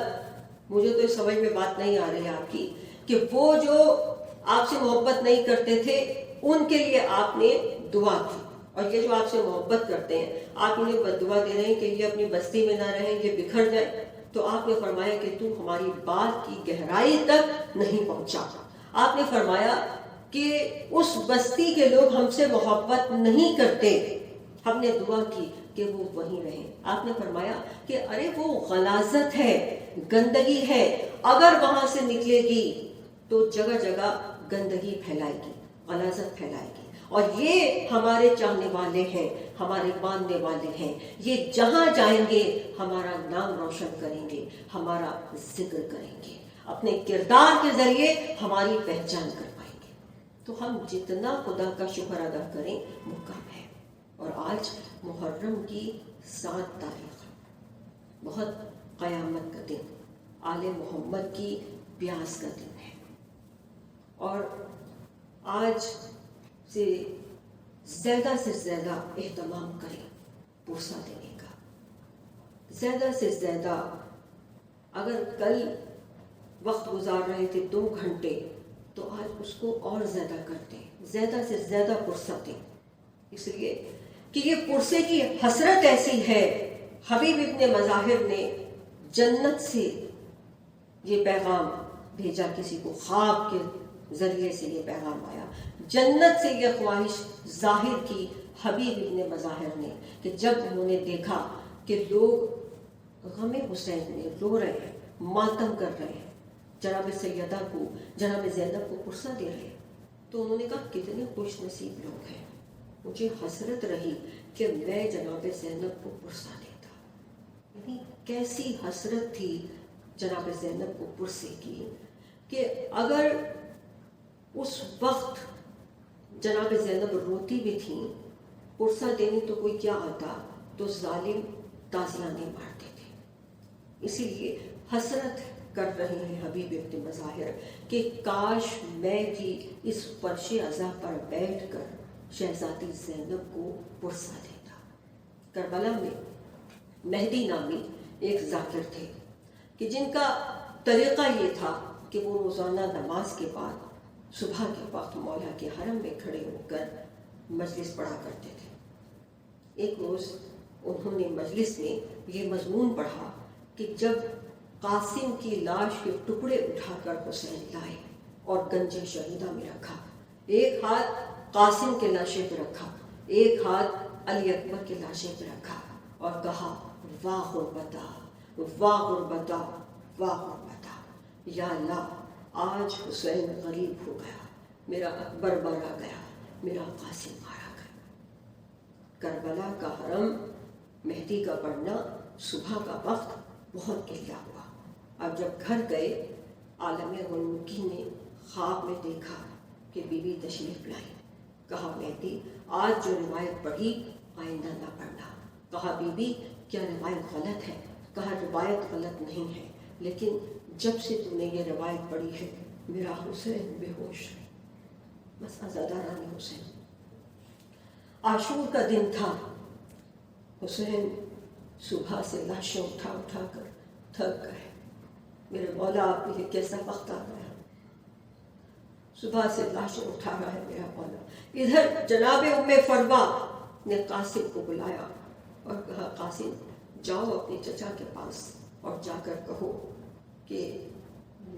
مجھے تو اس سمجھ میں بات نہیں آ رہی آپ کی کہ وہ جو آپ سے محبت نہیں کرتے تھے ان کے لیے آپ نے دعا کی، اور یہ جو آپ سے محبت کرتے ہیں آپ انہیں بد دعا دے رہے ہیں کہ یہ اپنی بستی میں نہ رہیں، یہ بکھر جائے۔ تو آپ نے فرمایا کہ تو ہماری بات کی گہرائی تک نہیں پہنچا۔ آپ نے فرمایا کہ اس بستی کے لوگ ہم سے محبت نہیں کرتے، ہم نے دعا کی کہ وہ وہیں رہیں۔ آپ نے فرمایا کہ ارے وہ غلاظت ہے، گندگی ہے، اگر وہاں سے نکلے گی تو جگہ جگہ گندگی پھیلائے گی، غلاظت پھیلائے گی، اور یہ ہمارے چاہنے والے ہیں، ہمارے ماننے والے ہیں، یہ جہاں جائیں گے ہمارا نام روشن کریں گے، ہمارا ذکر کریں گے، اپنے کردار کے ذریعے ہماری پہچان کر پائیں گے۔ تو ہم جتنا خدا کا شکر ادا کریں وہ کم ہے۔ اور آج محرم کی 7 تاریخ، بہت قیامت کا دن، آل محمد کی بیاس کا دن ہے، اور آج سے زیادہ اہتمام کریں پرسہ دینے کا، زیادہ سے زیادہ۔ اگر کل وقت گزار رہے تھے 2 گھنٹے تو آج اس کو اور زیادہ کرتے، زیادہ سے زیادہ پرسہ دیں، اس لیے کہ یہ پرسے کی حسرت ایسی ہے۔ حبیب ابن مظاہر نے جنت سے یہ پیغام بھیجا، کسی کو خواب کے ذریعے سے یہ پیغام آیا، جنت سے یہ خواہش ظاہر کی حبیب ابن مظاہر نے، کہ جب انہوں نے دیکھا کہ لوگ غم حسین میں رو رہے ہیں، ماتم کر رہے ہیں، جناب سیدہ کو، جناب زینب کو پرسہ دے رہے ہیں، تو انہوں نے کہا کتنے خوش نصیب لوگ ہیں، مجھے حسرت رہی کہ میں جناب زینب کو پرسہ دیتا۔ یعنی کیسی حسرت تھی جناب زینب کو پرسے کی، کہ اگر اس وقت جناب زینب روتی بھی تھیں، پرسہ دینی تو کوئی کیا آتا، تو ظالم تازیانے مارتے تھے۔ اسی لیے حسرت کر رہے ہیں حبیب ابن مظاہر کہ کاش میں بھی اس فرش عزا پر بیٹھ کر شہزادی زینب کو پرسہ دیتا۔ کربلا میں مہدی نامی ایک ذاکر تھے کہ جن کا طریقہ یہ تھا کہ وہ روزانہ نماز کے بعد صبح کے وقت مولا کے حرم میں کھڑے ہو کر مجلس پڑھا کرتے تھے۔ ایک روز انہوں نے مجلس میں یہ مضمون پڑھا کہ جب قاسم کی لاش کے ٹکڑے اٹھا کر حسین لائے اور گنج شہیدہ میں رکھا، ایک ہاتھ قاسم کے لاشے پہ رکھا، ایک ہاتھ علی اکبر کے لاشے پہ رکھا، اور کہا واہ غربتا، واہ غربتا، واہ غربتا، یا اللہ آج حسین غریب ہو گیا، میرا اکبر مارا گیا، میرا قاسم مارا گیا۔ کربلا کا حرم مہدی کا پڑھنا صبح کا وقت بہت قلہ ہوا۔ اب جب گھر گئے، عالم غنوکی نے خواب میں دیکھا کہ بی بی تشریف لائی، کہا مہدی آج جو روایت پڑھی آئندہ نہ پڑھنا۔ کہا بی بی کیا روایت غلط ہے؟ کہا روایت غلط نہیں ہے، لیکن جب سے تو نے یہ روایت پڑھی ہے میرا حسین بے ہوش ہے۔ بس عزاداران حسین، عاشور کا دن تھا، حسین صبح سے لاشیں اٹھا کر تھک گئے۔ میرے مولا آپ کے لیے کیسا وقت آ گیا، صبح سے لاشیں اٹھا رہا ہے میرا مولا۔ ادھر جناب ام فروا نے قاسم کو بلایا اور کہا قاسم جاؤ اپنے چچا کے پاس اور جا کر کہو کہ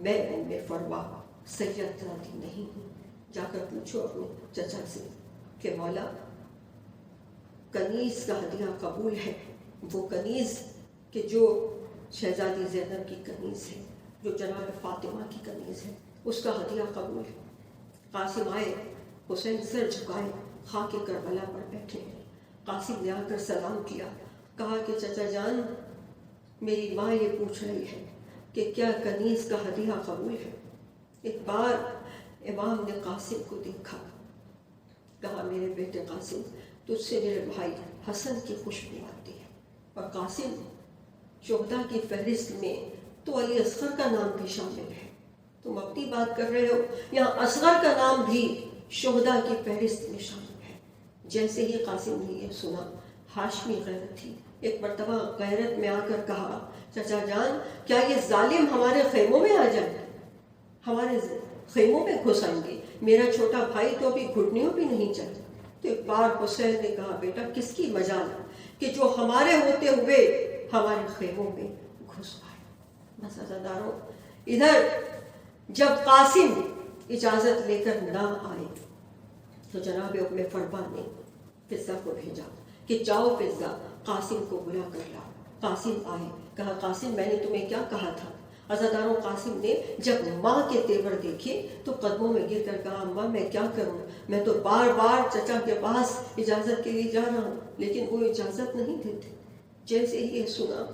میں ام فروا سید زادی نہیں ہوں، جا کر پوچھو اپنے چچا سے کہ مولا کنیز کا ہدیہ قبول ہے، وہ کنیز کہ جو شہزادی زینب کی کنیز ہے، جو جناب فاطمہ کی کنیز ہے، اس کا ہدیہ قبول ہے۔ قاسم آئے، حسین سر جھکائے خاک کربلا پر بیٹھے ہیں۔ قاسم نے آ کر سلام کیا، کہا کہ چچا جان میری ماں یہ پوچھ رہی ہے کہ کیا کنیز کا ہدیہ قبول ہے۔ ایک بار امام نے قاسم کو دیکھا، کہا میرے بیٹے قاسم تجھ سے میرے بھائی حسن کی خوشبو آتی ہے، اور قاسم شہداء کی فہرست میں تو علی اصغر کا نام بھی شامل ہے، تم اپنی بات کر رہے ہو، یہاں اصغر کا نام بھی شہداء کی فہرست میں شامل ہے۔ جیسے ہی قاسم نے یہ سنا، ہاشمی غیرت تھی، ایک مرتبہ غیرت میں آ کر کہا چچا جان کیا یہ ظالم ہمارے خیموں میں آ جائیں گے، ہمارے خیموں میں گھس آئیں گے، میرا چھوٹا بھائی تو ابھی گھٹنیوں بھی نہیں چلتا۔ تو ایک بار حسین نے کہا بیٹا کس کی مجال کہ جو ہمارے ہوتے ہوئے ہمارے خیموں میں گھس آئے۔ بس عزاداروں، ادھر جب قاسم اجازت لے کر نہ آئے تو جناب ام فروا نے فضہ کو بھیجا کہ جاؤ فضہ قاسم کو بلا کر لاؤ۔ قاسم آئے، کہا قاسم میں نے تمہیں کیا کہا تھا؟ عزاداروں، قاسم نے جب ماں کے تیور دیکھے تو قدموں میں گر کر کہا اماں میں کیا کروں، میں تو بار بار چچا کے پاس اجازت کے لیے جا رہا ہوں لیکن وہ اجازت نہیں دیتے۔ جیسے ہی یہ سنا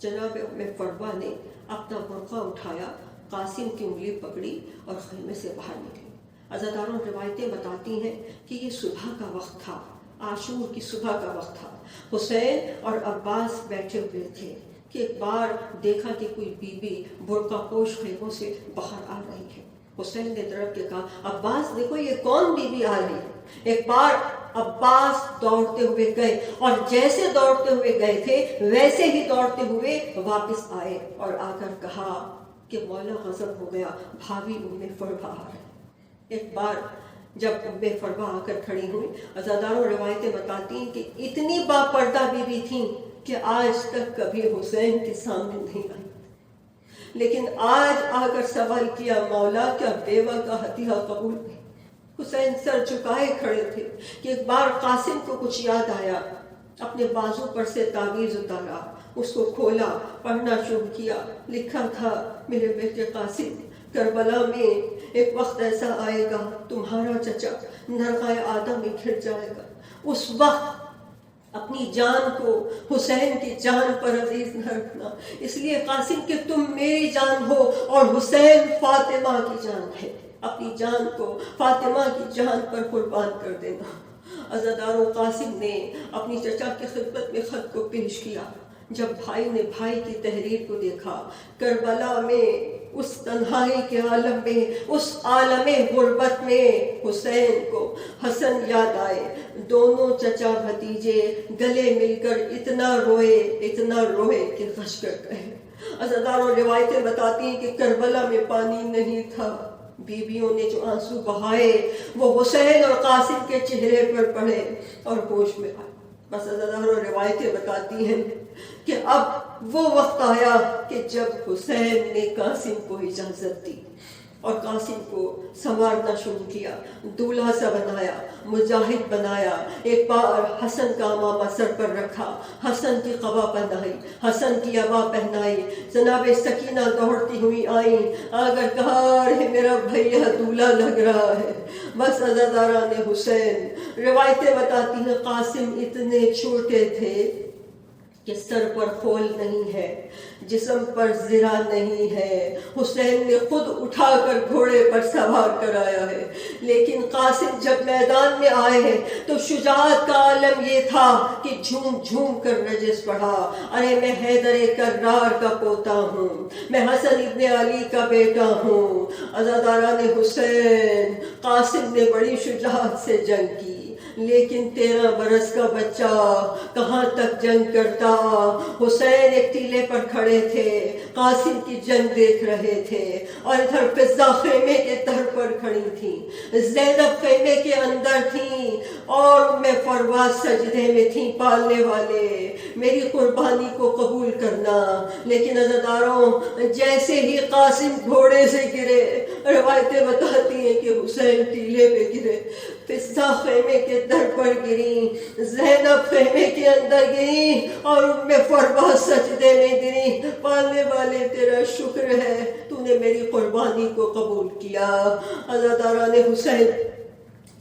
جناب ام فروا نے اپنا برقع اٹھایا، قاسم کی انگلی پکڑی اور خیمے سے باہر نکلی۔ عزاداروں، روایتیں بتاتی ہیں کہ یہ صبح کا وقت تھا، عاشور کی صبح کا وقت تھا۔ حسین اور عباس بیٹھے ہوئے تھے کہ ایک بار دیکھا کہ کوئی بی بی برقع پوش خیموں سے باہر آ رہی ہے۔ حسین نے درب کے کہا عباس دیکھو یہ کون بی بی آ رہی ہے۔ ایک بار عباس دوڑتے ہوئے گئے اور جیسے دوڑتے ہوئے گئے تھے ویسے ہی دوڑتے ہوئے واپس آئے اور آ کر کہا کہ مولا غضب ہو گیا، بھابھی ام فروا آ رہی۔ ایک بار جب ام فروا آ کر کھڑی ہوئی، عزاداروں روایتیں بتاتی ہیں کہ اتنی باپردہ بیوی تھیں کہ آج تک کبھی حسین کے سامنے نہیں آئی، لیکن آج آ کر سوال کیا مولا کیا بیوہ کا ہتھیہ قبول نہیں؟ حسین سر جھکائے کھڑے تھے کہ ایک بار قاسم کو کچھ یاد آیا، اپنے بازو پر سے تعویذ اتارا، اس کو کھولا، پڑھنا شروع کیا۔ لکھا تھا میرے بیٹے قاسم، کربلا میں ایک وقت ایسا آئے گا تمہارا چچا نرغائے آدم میں گر جائے گا، اس وقت اپنی جان کو حسین کی جان پر عزیز نہ رکھنا، اس لیے قاسم کہ تم میری جان ہو اور حسین فاطمہ کی جان ہے، اپنی جان کو فاطمہ کی جان پر قربان کر دینا۔ عزاداروں، قاسم نے اپنی چچا کی خدمت میں خط کو پیش کیا۔ جب بھائی نے بھائی کی تحریر کو دیکھا، کربلا میں اس تنہائی کے عالم میں، اس عالم غربت میں حسین کو حسن یاد آئے۔ دونوں چچا بھتیجے گلے مل کر اتنا روئے کہ غش کر گئے۔ عزاداروں، روایتیں بتاتی ہیں کہ کربلا میں پانی نہیں تھا، بیویوں نے جو آنسو بہائے وہ حسین اور قاسم کے چہرے پر پڑے اور ہوش میں آئے۔ بس عزاداروں، روایتیں بتاتی ہیں کہ اب وہ وقت آیا کہ جب حسین نے قاسم کو اجازت دی اور قاسم کو سنوارنا شروع کیا، دولہا سا بنایا، مجاہد بنایا۔ ایک بار حسن کا امامہ سر پر رکھا، حسن کی قبا پہنائی، حسن کی عبا پہنائی۔ جناب سکینہ دوڑتی ہوئی آئیں، اگر کہا ارے میرا بھیا دولہا لگ رہا ہے۔ بس عزاداران حسین، روایتیں بتاتی ہیں قاسم اتنے چھوٹے تھے کہ سر پر خول نہیں ہے، جسم پر زرہ نہیں ہے، حسین نے خود اٹھا کر گھوڑے پر سوار کرایا ہے، لیکن قاسم جب میدان میں آئے ہیں تو شجاعت کا عالم یہ تھا کہ جھوم جھوم کر نجس پڑھا، ارے میں حیدر کرار کا پوتا ہوں، میں حسن ابن علی کا بیٹا ہوں۔ عزاداران حسین، قاسم نے بڑی شجاعت سے جنگ کی، لیکن 13 برس کا بچہ کہاں تک جنگ کرتا۔ حسین ایک ٹیلے پر کھڑے تھے، قاسم کی جنگ دیکھ رہے تھے، اور ادھر فضا خیمے کے تر پر کھڑی تھیں، زینب خیمے کے اندر تھیں، اور میں فروا سجدے میں تھیں۔ پالنے والے میری قربانی کو قبول کرنا۔ لیکن عزاداروں، جیسے ہی قاسم گھوڑے سے گرے، روایتیں بتاتی ہیں کہ حسین ٹیلے پہ گرے، فضا خیمے کے در پر گری، زینب خیمے کے اندر گری، اور ام فروا سجدے میں گری۔ پالنے والے تیرا شکر ہے، تو نے میری قربانی کو قبول کیا۔ عزاداران حسین،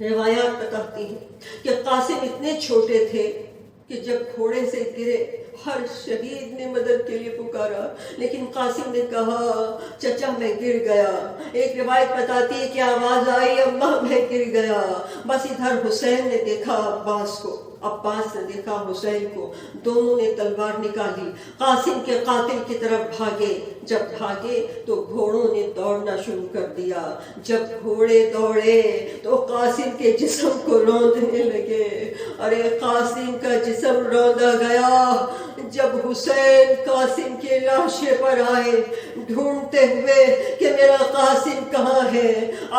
روایات بتاتی ہیں کہ قاسم اتنے چھوٹے تھے کہ جب گھوڑے سے گرے ہر شہید نے مدد کے لیے پکارا، لیکن قاسم نے کہا چچا میں گر گیا۔ ایک روایت بتاتی ہے کہ آواز آئی اماں میں گر گیا۔ بس ادھر حسین نے دیکھا عباس کو، عباس نے دیکھا حسین کو، دونوں نے تلوار نکالی، قاسم کے قاتل کی طرف بھاگے۔ جب بھاگے تو گھوڑوں نے دوڑنا شروع کر دیا۔ جب گھوڑے دوڑے تو قاسم کے جسم کو روندنے لگے، ارے قاسم کا جسم روندا گیا۔ جب حسین قاسم کے لاشے پر آئے ڈھونڈتے ہوئے کہ میرا قاسم کہاں ہے،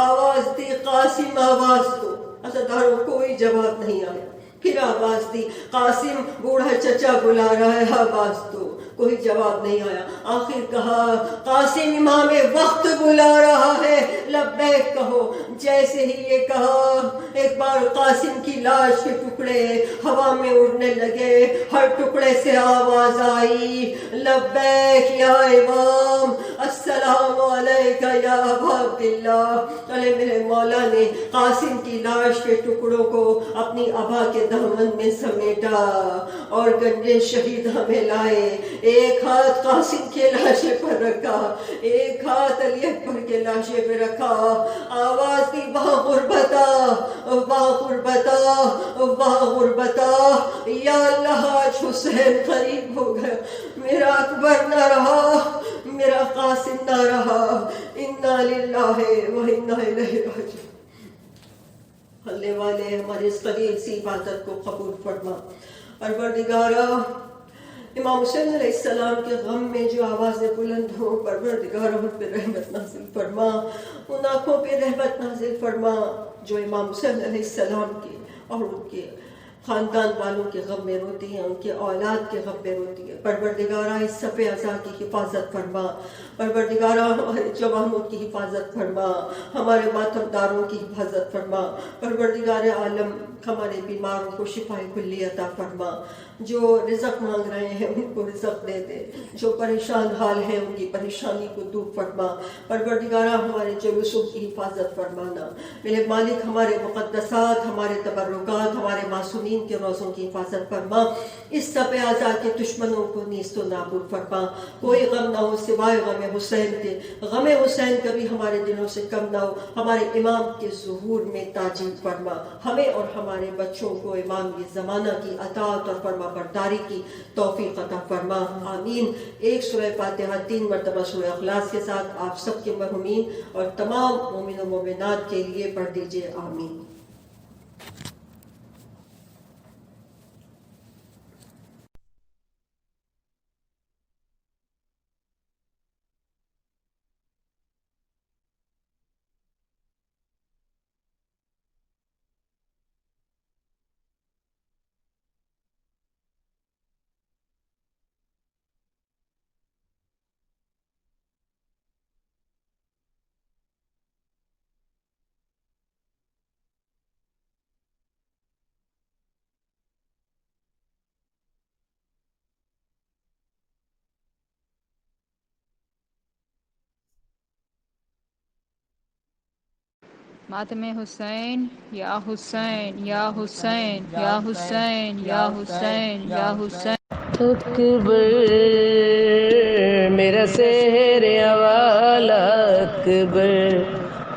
آواز دی قاسم آواز دو، عزاداروں کوئی جواب نہیں آیا۔ پھر آواز دی قاسم بوڑھا چچا بلا رہا ہے، آواز دو۔ کوئی جواب نہیں آیا. آخر کہا قاسم امام وقت بلا رہا ہے لبیک کہو. جیسے ہی یہ کہا ایک بار قاسم کی لاش کے ٹکڑے ہوا میں اڑنے لگے. ہر ٹکڑے سے آواز آئی لبیک یا امام، السلام علیکہ یا ابا عبداللہ. چلے میرے مولا نے قاسم کی لاش کے ٹکڑوں کو اپنی ابا کے دامن میں سمیٹا اور گنجے شہید ہمیں لائے. ایک ہاتھ قاسم کے لاشے پر رکھا، ایک ہاتھ علی اکبر کے لاشے پہ رکھا. آواز دی واہ غربتا، واہ غربتا، واہ غربتا. یا اللہ آج حسین قریب ہو گیا، میرا اکبر نہ رہا، میرا قاسم نہ رہا. انا للہ و انا الیہ راجعون. اللہ والے ہمارے اس قلیل سی عبادت کو قبول فرما. پروردگارا امام حسین علیہ السلام کے غم میں جو آوازیں بلند ہوں، پروردگارا ان پہ رحمت نازل فرما، ان آنکھوں پہ رحمت نازل فرما جو امام حسین علیہ السلام کے اور ان کے خاندان والوں کے غم میں روتی ہیں، ان کے اولاد کے غم میں روتی ہے. پروردگارا اس سب اعضاء کی حفاظت فرما. پروردگارا ہمارے جوانوں کی حفاظت فرما، ہمارے ماتم داروں کی حفاظت فرما. پروردگار عالم ہمارے بیماروں کو شفا کلی عطا فرما. جو رزق مانگ رہے ہیں ان کو رزق دے دے، جو پریشان حال ہیں ان کی پریشانی کو دور فرما. پروردگارا ہمارے جلوسوں کی حفاظت فرمانا. میرے مالک ہمارے مقدسات، ہمارے تبرکات، ہمارے معصومین کے روزوں کی حفاظت فرما. اس سب اعضاء کے دشمنوں کو نیست و نابود فرما. کوئی غم نہ ہو سوائے غم حسین کے. غم حسین کبھی ہمارے دلوں سے کم نہ ہو. ہمارے امام کے ظہور میں تاجیل فرما. ہمیں اور ہمارے بچوں کو امام کی زمانہ کی اطاعت اور فرما برداری کی توفیق عطا فرما. آمین. ایک سورہ فاتحہ 3 مرتبہ سورہ اخلاص کے ساتھ آپ سب کے مرحومین اور تمام مومن و مومنات کے لیے پڑھ دیجئے. آمین. ماتم حسین یا حسین یا حسین یا حسین یا حسین یا حسین. اکبر میرا سحر والا اکبر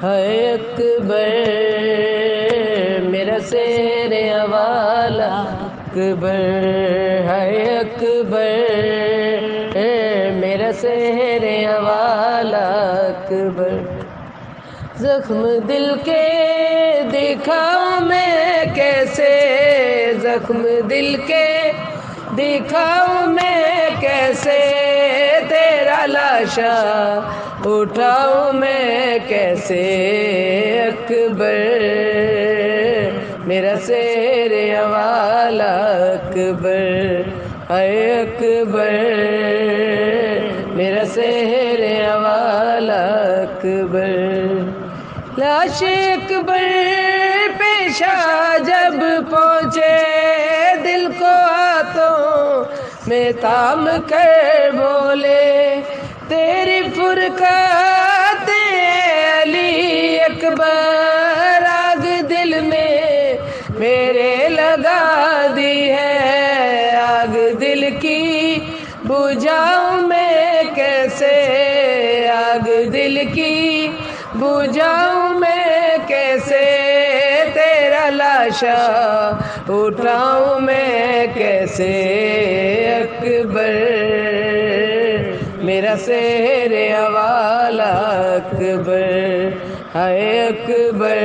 ہے، اکبر میرا سحر والا اکبر ہے، اکبر میرا سحر والا اکبر. زخم دل کے دکھاؤں میں کیسے، زخم دل کے دکھاؤں میں کیسے، تیرا لاشا اٹھاؤں میں کیسے. اکبر میرا سحر والا اکبر ہے، اکبر میرا سحر والا اکبر. لاش اکبر پیشہ جب پہنچے، دل کو ہاتھوں میں تام کر بولے، تیری فرقات علی اکبر آگ دل میں میرے لگا دی ہے. آگ دل کی بجھاؤں میں کیسے، آگ دل کی بجھاؤں میں کیسے، تیرا لاشا اٹھاؤں میں کیسے. اکبر میرا سحر والا اکبر ہے، اکبر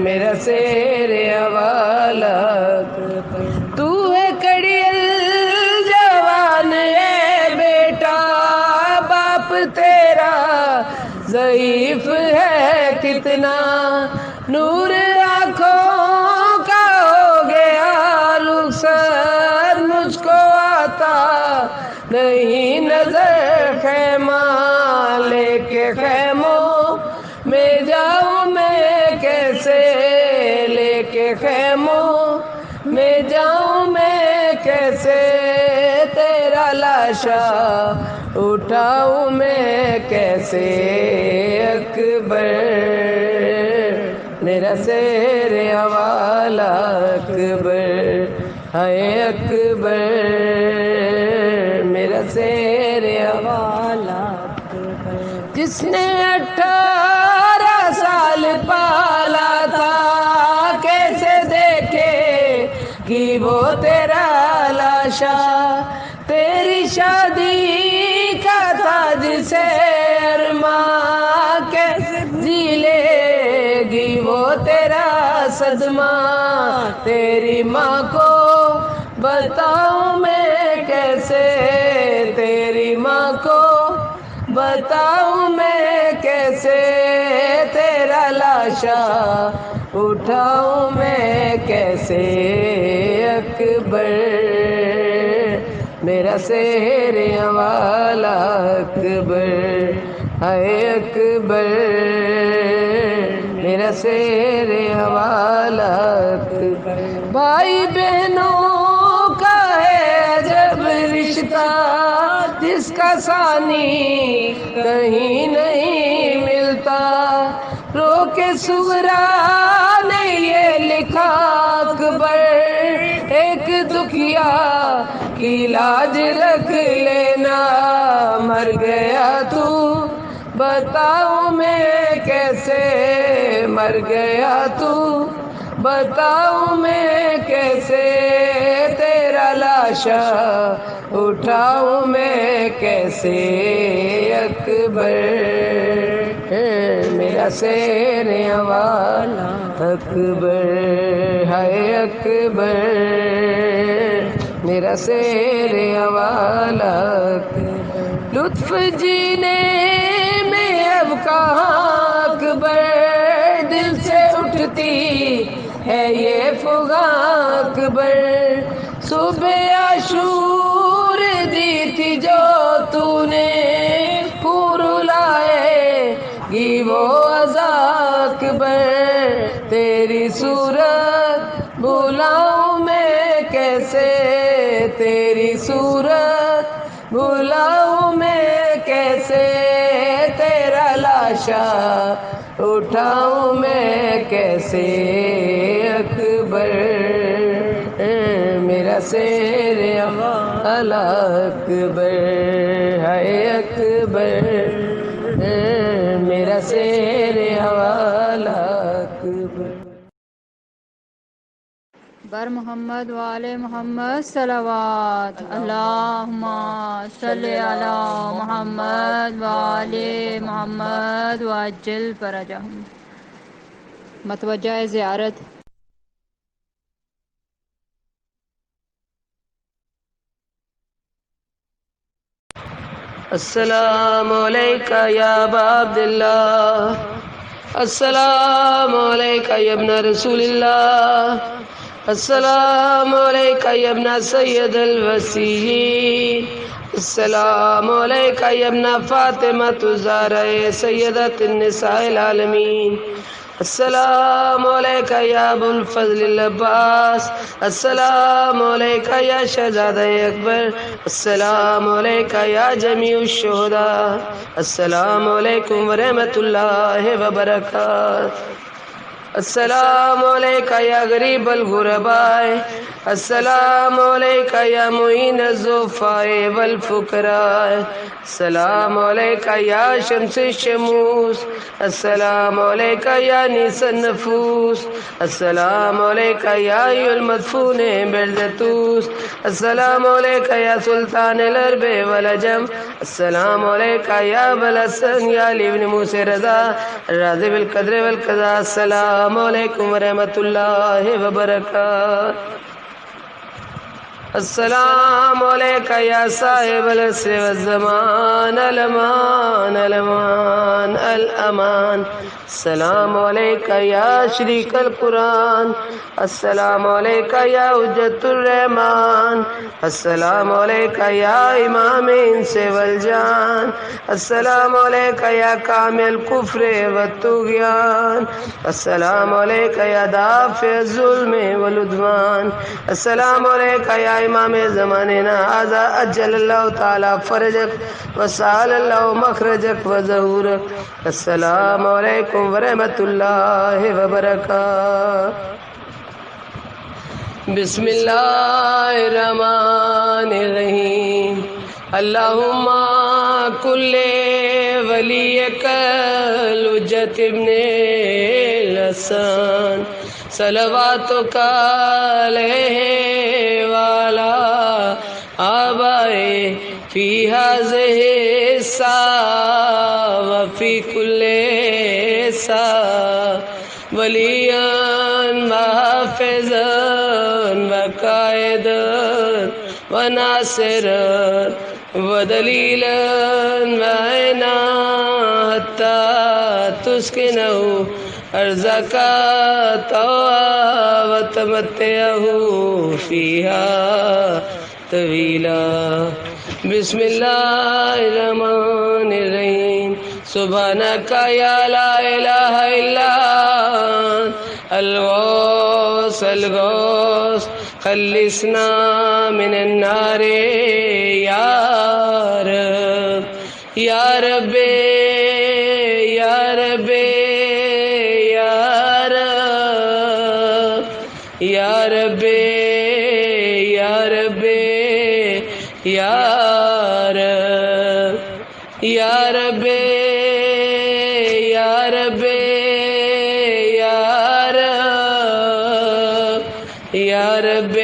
میرا سحر والا اکبر. تو ہے کڑیل جوان ہے بیٹا، باپ تیرا ضعیف ہے کتنا، نور آنکھوں کا ہو گیا رخسار، مجھ کو آتا نہیں نظر خیمہ لے کے خیموں میں جاؤں میں کیسے، لے کے خیموں میں جاؤں میں کیسے، تیرا لاشا اٹھاؤں میں کیسے، اکبر میرا سیر والا اکبر ہے، اکبر میرا سیر والا اکبر، جس نے 18 سال پالا تھا کیسے دیکھے کہ وہ تیرا لاشا، تیری شادی کا تاج سے ارماں کیسے جی لے گی وہ تیرا صدمہ، تیری ماں کو بتاؤں میں کیسے، تیری ماں کو بتاؤں میں کیسے، تیرا لاشا اٹھاؤں میں کیسے، اکبر میرا سیر والا اکبر ہے، اکبر میرا سیر والا اکبر، بھائی بہنوں کا ہے عجب رشتہ جس کا ثانی کہیں نہیں ملتا، رو کے سغرا نے یہ لکھا اکبر، ایک دکھیا کی لاج رکھ لینا، مر گیا تو بتاؤں میں کیسے، مر گیا تو بتاؤں میں کیسے، تیرا لاشا اٹھاؤں میں کیسے، اکبر میرا سیر والا اکبر ہے، اکبر میرا سیر والا اکبر، لطف جینے میں اب کہاں اکبر، دل سے اٹھتی ہے یہ فغاں اکبر، صبح عاشور دی تھی جو تو نے پور لائے گی وہ عزا اکبر، تیری صورت بھلاؤں میں کیسے، تیری صورت بھلاؤں میں کیسے، تیرا لاشا اٹھاؤں میں کیسے، اکبر میرا سیر والا اکبر ہے، اکبر میرا سیر والا اکبر، بر محمد وآل محمد صلوات، اللہم صلی علی محمد وآل محمد وعجل فرجہم۔ متوجہ زیارت السلام علیکہ یا ابا عبداللہ، السلام علیکہ یا ابن رسول اللہ، السلام علیکہ یا ابن سید الوصیین، السلام علیکہ یا ابن فاطمۃ الزہرا سیدۃ النساء العالمین، السلام علیکہ یا ابو الفضل العباس، السلام علیکہ یا شہزادہ اکبر، السلام علیکہ یا جمیع الشہداء، السلام علیکم ورحمۃ اللہ وبرکاتہ، السلام علیکہ یا غریب الغرباء، السلام علیکہ یا معین الضعفاء والفقراء، السلام علیکہ یا شمس الشموس، السلام علیکہ یا نیس النفوس، السلام علیکہ یا ای المدفون بالجتوس، السلام علیکہ یا سلطان العرب والعجم، السلام علیکہ یا ابوالحسن یا علی بن موسی رضا راضی بالقدر والقضاء، السلام علیکم ورحمۃ اللہ وبرکاتہ، السلام علیکہ یا صاحب العصر والزمان، الامان الامان الامان، السلام علیکہ یا شریک القرآن، السلام علیکہ یا حجت الرحمن، السلام علیکہ یا امام انس والجان، السلام علیکہ یا کامل کفر والطغیان، السلام علیکہ یا دافع الظلم والعدوان، السلام علیکہ یا امام زماننا هذا اجل اللہ تعالی فرجک وسال اللہ مخرجک وظہورک، السلام علیکم ورحمۃ اللہ وبرکاتہ۔ بسم اللہ الرحمن الرحیم، اللہم کل ولیک الحجت ابن الحسن صلواتک علیہ وعلی آبائہ فی ہذہ الساعہ وفی کل ساعہ ولیاً وحافظاً وقائداً وناصراً ودلیلاً وعینا حتی تسکنہ ارضک طوعا وتمتعہ فیہا طویلا۔ بسم اللہ الرحمن الرحیم، سبحانک یا لا الہ الا انت الغوث الغوث خلصنا من النار یا رب یا رب یا رب یا رب یا رب یا رب یا رب یا رب یا رب یا رب یا رب